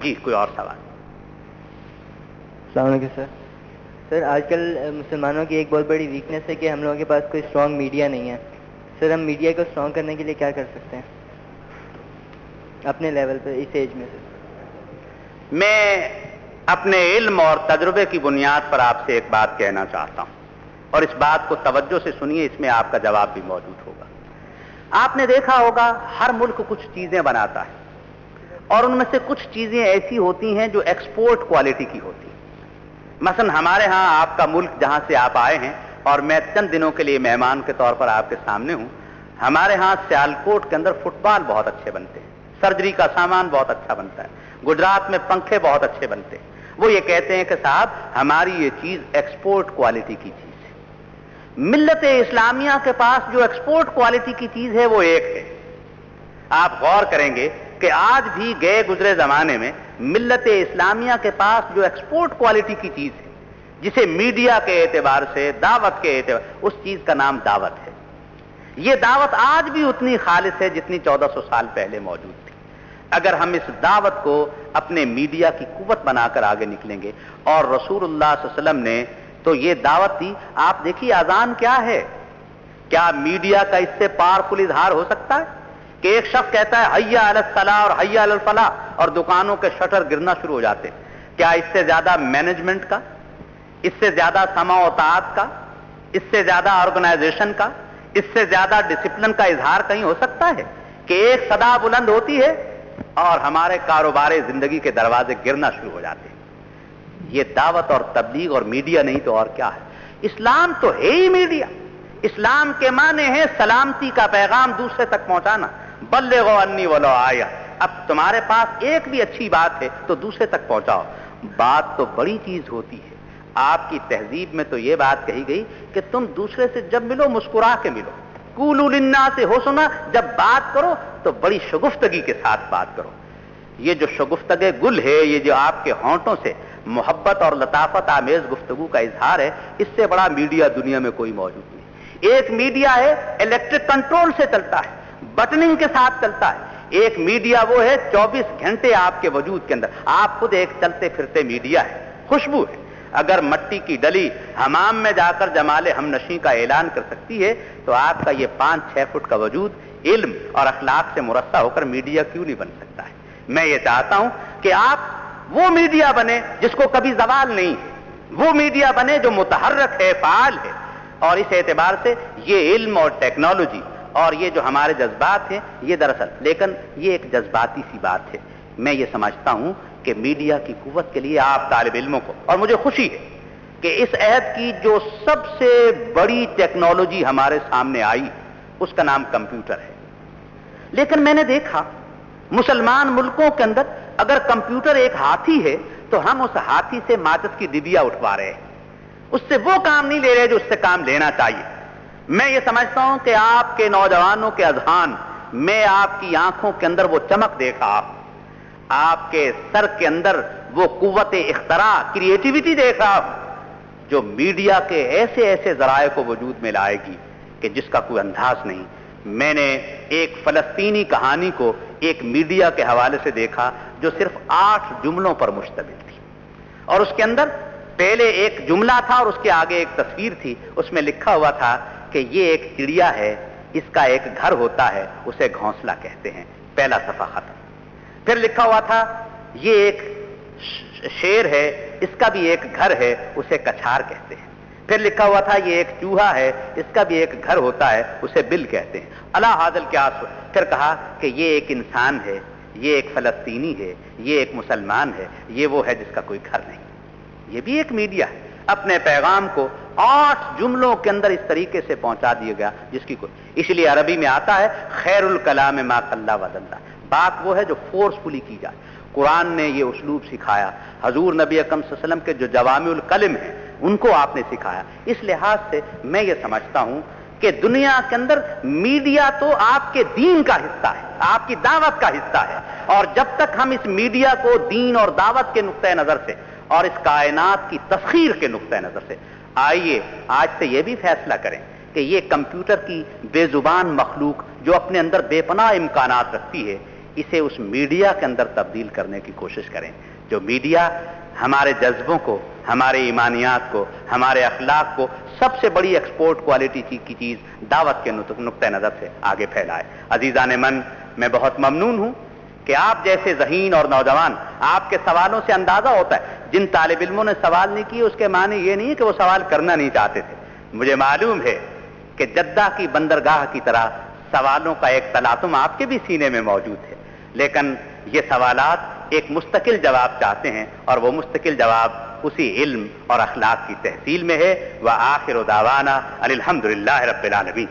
جی کوئی اور سوال؟ السلام علیکم سر، آج کل مسلمانوں کی ایک بہت بڑی ویکنیس ہے کہ ہم لوگوں کے پاس کوئی اسٹرانگ میڈیا نہیں ہے۔ سر ہم میڈیا کو اسٹرانگ کرنے کے لیے کیا کر سکتے ہیں اپنے لیول پہ اس ایج میں؟ میں اپنے علم اور تجربے کی بنیاد پر آپ سے ایک بات کہنا چاہتا ہوں، اور اس بات کو توجہ سے سنیے، اس میں آپ کا جواب بھی موجود ہوگا۔ آپ نے دیکھا ہوگا ہر ملک کچھ چیزیں بناتا ہے، اور ان میں سے کچھ چیزیں ایسی ہوتی ہیں جو ایکسپورٹ کوالٹی کی ہوتی ہیں۔ مثلا ہمارے ہاں آپ کا ملک جہاں سے آپ آئے ہیں، اور میں چند دنوں کے لیے مہمان کے طور پر آپ کے سامنے ہوں، ہمارے ہاں سیالکوٹ کے اندر فٹ بال بہت اچھے بنتے ہیں، سرجری کا سامان بہت اچھا بنتا ہے، گجرات میں پنکھے بہت اچھے بنتے ہیں۔ وہ یہ کہتے ہیں کہ صاحب ہماری یہ چیز ایکسپورٹ کوالٹی کی چیز ہے۔ ملت اسلامیہ کے پاس جو ایکسپورٹ کوالٹی کی چیز ہے وہ ایک ہے۔ آپ غور کریں گے کہ آج بھی گئے گزرے زمانے میں ملت اسلامیہ کے پاس جو ایکسپورٹ کوالٹی کی چیز ہے، جسے میڈیا کے اعتبار سے، دعوت کے اعتبار، اس چیز کا نام دعوت ہے۔ یہ دعوت آج بھی اتنی خالص ہے جتنی 1400 سال پہلے موجود تھی۔ اگر ہم اس دعوت کو اپنے میڈیا کی قوت بنا کر آگے نکلیں گے، اور رسول اللہ صلی اللہ علیہ وسلم نے تو یہ دعوت دی۔ آپ دیکھیے اذان کیا ہے، کیا میڈیا کا اس سے پاورفل اظہار ہو سکتا ہے کہ ایک شخص کہتا ہے حیا علی الصلاۃ اور حیا علی الفلاح، اور دکانوں کے شٹر گرنا شروع ہو جاتے ہیں؟ کیا اس سے زیادہ مینجمنٹ کا، اس سے زیادہ سمع و طاعت کا، اس سے زیادہ آرگنائزیشن کا، اس سے زیادہ ڈسپلن کا اظہار کہیں ہو سکتا ہے کہ ایک صدا بلند ہوتی ہے اور ہمارے کاروبار زندگی کے دروازے گرنا شروع ہو جاتے ہیں؟ یہ دعوت اور تبلیغ اور میڈیا نہیں تو اور کیا ہے؟ اسلام تو ہے ہی میڈیا۔ اسلام کے معنی ہے سلامتی کا پیغام دوسرے تک پہنچانا، بلغوا انی ولو آیہ۔ اب تمہارے پاس ایک بھی اچھی بات ہے تو دوسرے تک پہنچاؤ۔ بات تو بڑی چیز ہوتی ہے۔ آپ کی تہذیب میں تو یہ بات کہی گئی کہ تم دوسرے سے جب ملو مسکرا کے ملو، قولوا للناس حسنا، جب بات کرو تو بڑی شگفتگی کے ساتھ بات کرو۔ یہ جو شگفتگے گل ہے، یہ جو آپ کے ہونٹوں سے محبت اور لطافت آمیز گفتگو کا اظہار ہے، اس سے بڑا میڈیا دنیا میں کوئی موجود نہیں۔ ایک میڈیا ہے الیکٹرک کنٹرول سے چلتا ہے، بٹننگ کے ساتھ چلتا ہے۔ ایک میڈیا وہ ہے 24 گھنٹے آپ کے وجود کے اندر، آپ خود ایک چلتے پھرتے میڈیا ہے، خوشبو ہے۔ اگر مٹی کی ڈلی حمام میں جا کر جمال ہمنشیں کا اعلان کر سکتی ہے تو آپ کا یہ 5-6 فٹ کا وجود علم اور اخلاق سے مرصع ہو کر میڈیا کیوں نہیں بن سکتا ہے؟ میں یہ چاہتا ہوں کہ آپ وہ میڈیا بنے جس کو کبھی زوال نہیں ہے، وہ میڈیا بنے جو متحرک ہے، فعال ہے، اور اس اعتبار سے یہ علم اور ٹیکنالوجی اور یہ جو ہمارے جذبات ہیں، یہ دراصل لیکن یہ ایک جذباتی سی بات ہے۔ میں یہ سمجھتا ہوں کہ میڈیا کی قوت کے لیے آپ طالب علموں کو، اور مجھے خوشی ہے کہ اس عہد کی جو سب سے بڑی ٹیکنالوجی ہمارے سامنے آئی اس کا نام کمپیوٹر ہے، لیکن میں نے دیکھا مسلمان ملکوں کے اندر اگر کمپیوٹر ایک ہاتھی ہے تو ہم اس ہاتھی سے ماچس کی ڈبیا اٹھوا رہے ہیں، اس سے وہ کام نہیں لے رہے جو اس سے کام لینا چاہیے۔ میں یہ سمجھتا ہوں کہ آپ کے نوجوانوں کے اذہان میں آپ کی آنکھوں کے اندر وہ چمک دیکھا، آپ کے سر کے اندر وہ قوت اختراع، کریٹیوٹی دیکھا جو میڈیا کے ایسے ایسے ذرائع کو وجود میں لائے گی کہ جس کا کوئی انداز نہیں۔ میں نے ایک فلسطینی کہانی کو ایک میڈیا کے حوالے سے دیکھا جو صرف 8 جملوں پر مشتمل تھی، اور اس کے اندر پہلے ایک جملہ تھا اور اس کے آگے ایک تصویر تھی، اس میں لکھا ہوا تھا کہ یہ ایک چڑیا ہے، اس کا ایک گھر ہوتا ہے، اسے گھونسلہ کہتے ہیں، پہلا صفحہ ختم۔ پھر لکھا ہوا تھا یہ ایک شیر ہے، اس کا بھی ایک گھر ہے، اسے کچھار کہتے ہیں۔ پھر لکھا ہوا تھا یہ ایک چوہا ہے، اس کا بھی ایک گھر ہوتا ہے، اسے بل کہتے ہیں۔ اللہ حاضل کیا سو۔ پھر کہا کہ یہ ایک انسان ہے، یہ ایک فلسطینی ہے، یہ ایک مسلمان ہے، یہ وہ ہے جس کا کوئی گھر نہیں۔ یہ بھی ایک میڈیا ہے، اپنے پیغام کو 8 جملوں کے اندر اس طریقے سے پہنچا دیا گیا جس کی کوئی، اس لیے عربی میں آتا ہے خیر الکلام ما قل ودل، بات وہ ہے جو فورسفلی کی جائے۔ قرآن نے یہ اسلوب سکھایا، حضور نبی اکرم صلی اللہ علیہ وسلم کے جو جوامع الکلم ہیں ان کو آپ نے سکھایا۔ اس لحاظ سے میں یہ سمجھتا ہوں کہ دنیا کے اندر میڈیا تو آپ کے دین کا حصہ ہے، آپ کی دعوت کا حصہ ہے، اور جب تک ہم اس میڈیا کو دین اور دعوت کے نقطۂ نظر سے اور اس کائنات کی تسخیر کے نقطۂ نظر سے، آئیے آج سے یہ بھی فیصلہ کریں کہ یہ کمپیوٹر کی بے زبان مخلوق جو اپنے اندر بے پناہ امکانات رکھتی ہے، اسے اس میڈیا کے اندر تبدیل کرنے کی کوشش کریں، جو میڈیا ہمارے جذبوں کو، ہمارے ایمانیات کو، ہمارے اخلاق کو سب سے بڑی ایکسپورٹ کوالٹی کی چیز دعوت کے نقطۂ نظر سے آگے پھیلائے۔ عزیزان من، میں بہت ممنون ہوں کہ آپ جیسے ذہین اور نوجوان، آپ کے سوالوں سے اندازہ ہوتا ہے جن طالب علموں نے سوال نہیں کیے اس کے معنی یہ نہیں کہ وہ سوال کرنا نہیں چاہتے تھے۔ مجھے معلوم ہے کہ جدہ کی بندرگاہ کی طرح سوالوں کا ایک تلاطم آپ کے بھی سینے میں موجود ہے، لیکن یہ سوالات ایک مستقل جواب چاہتے ہیں، اور وہ مستقل جواب اسی علم اور اخلاق کی تحصیل میں ہے۔ وآخر دعوانا ان الحمد للہ رب العالمین۔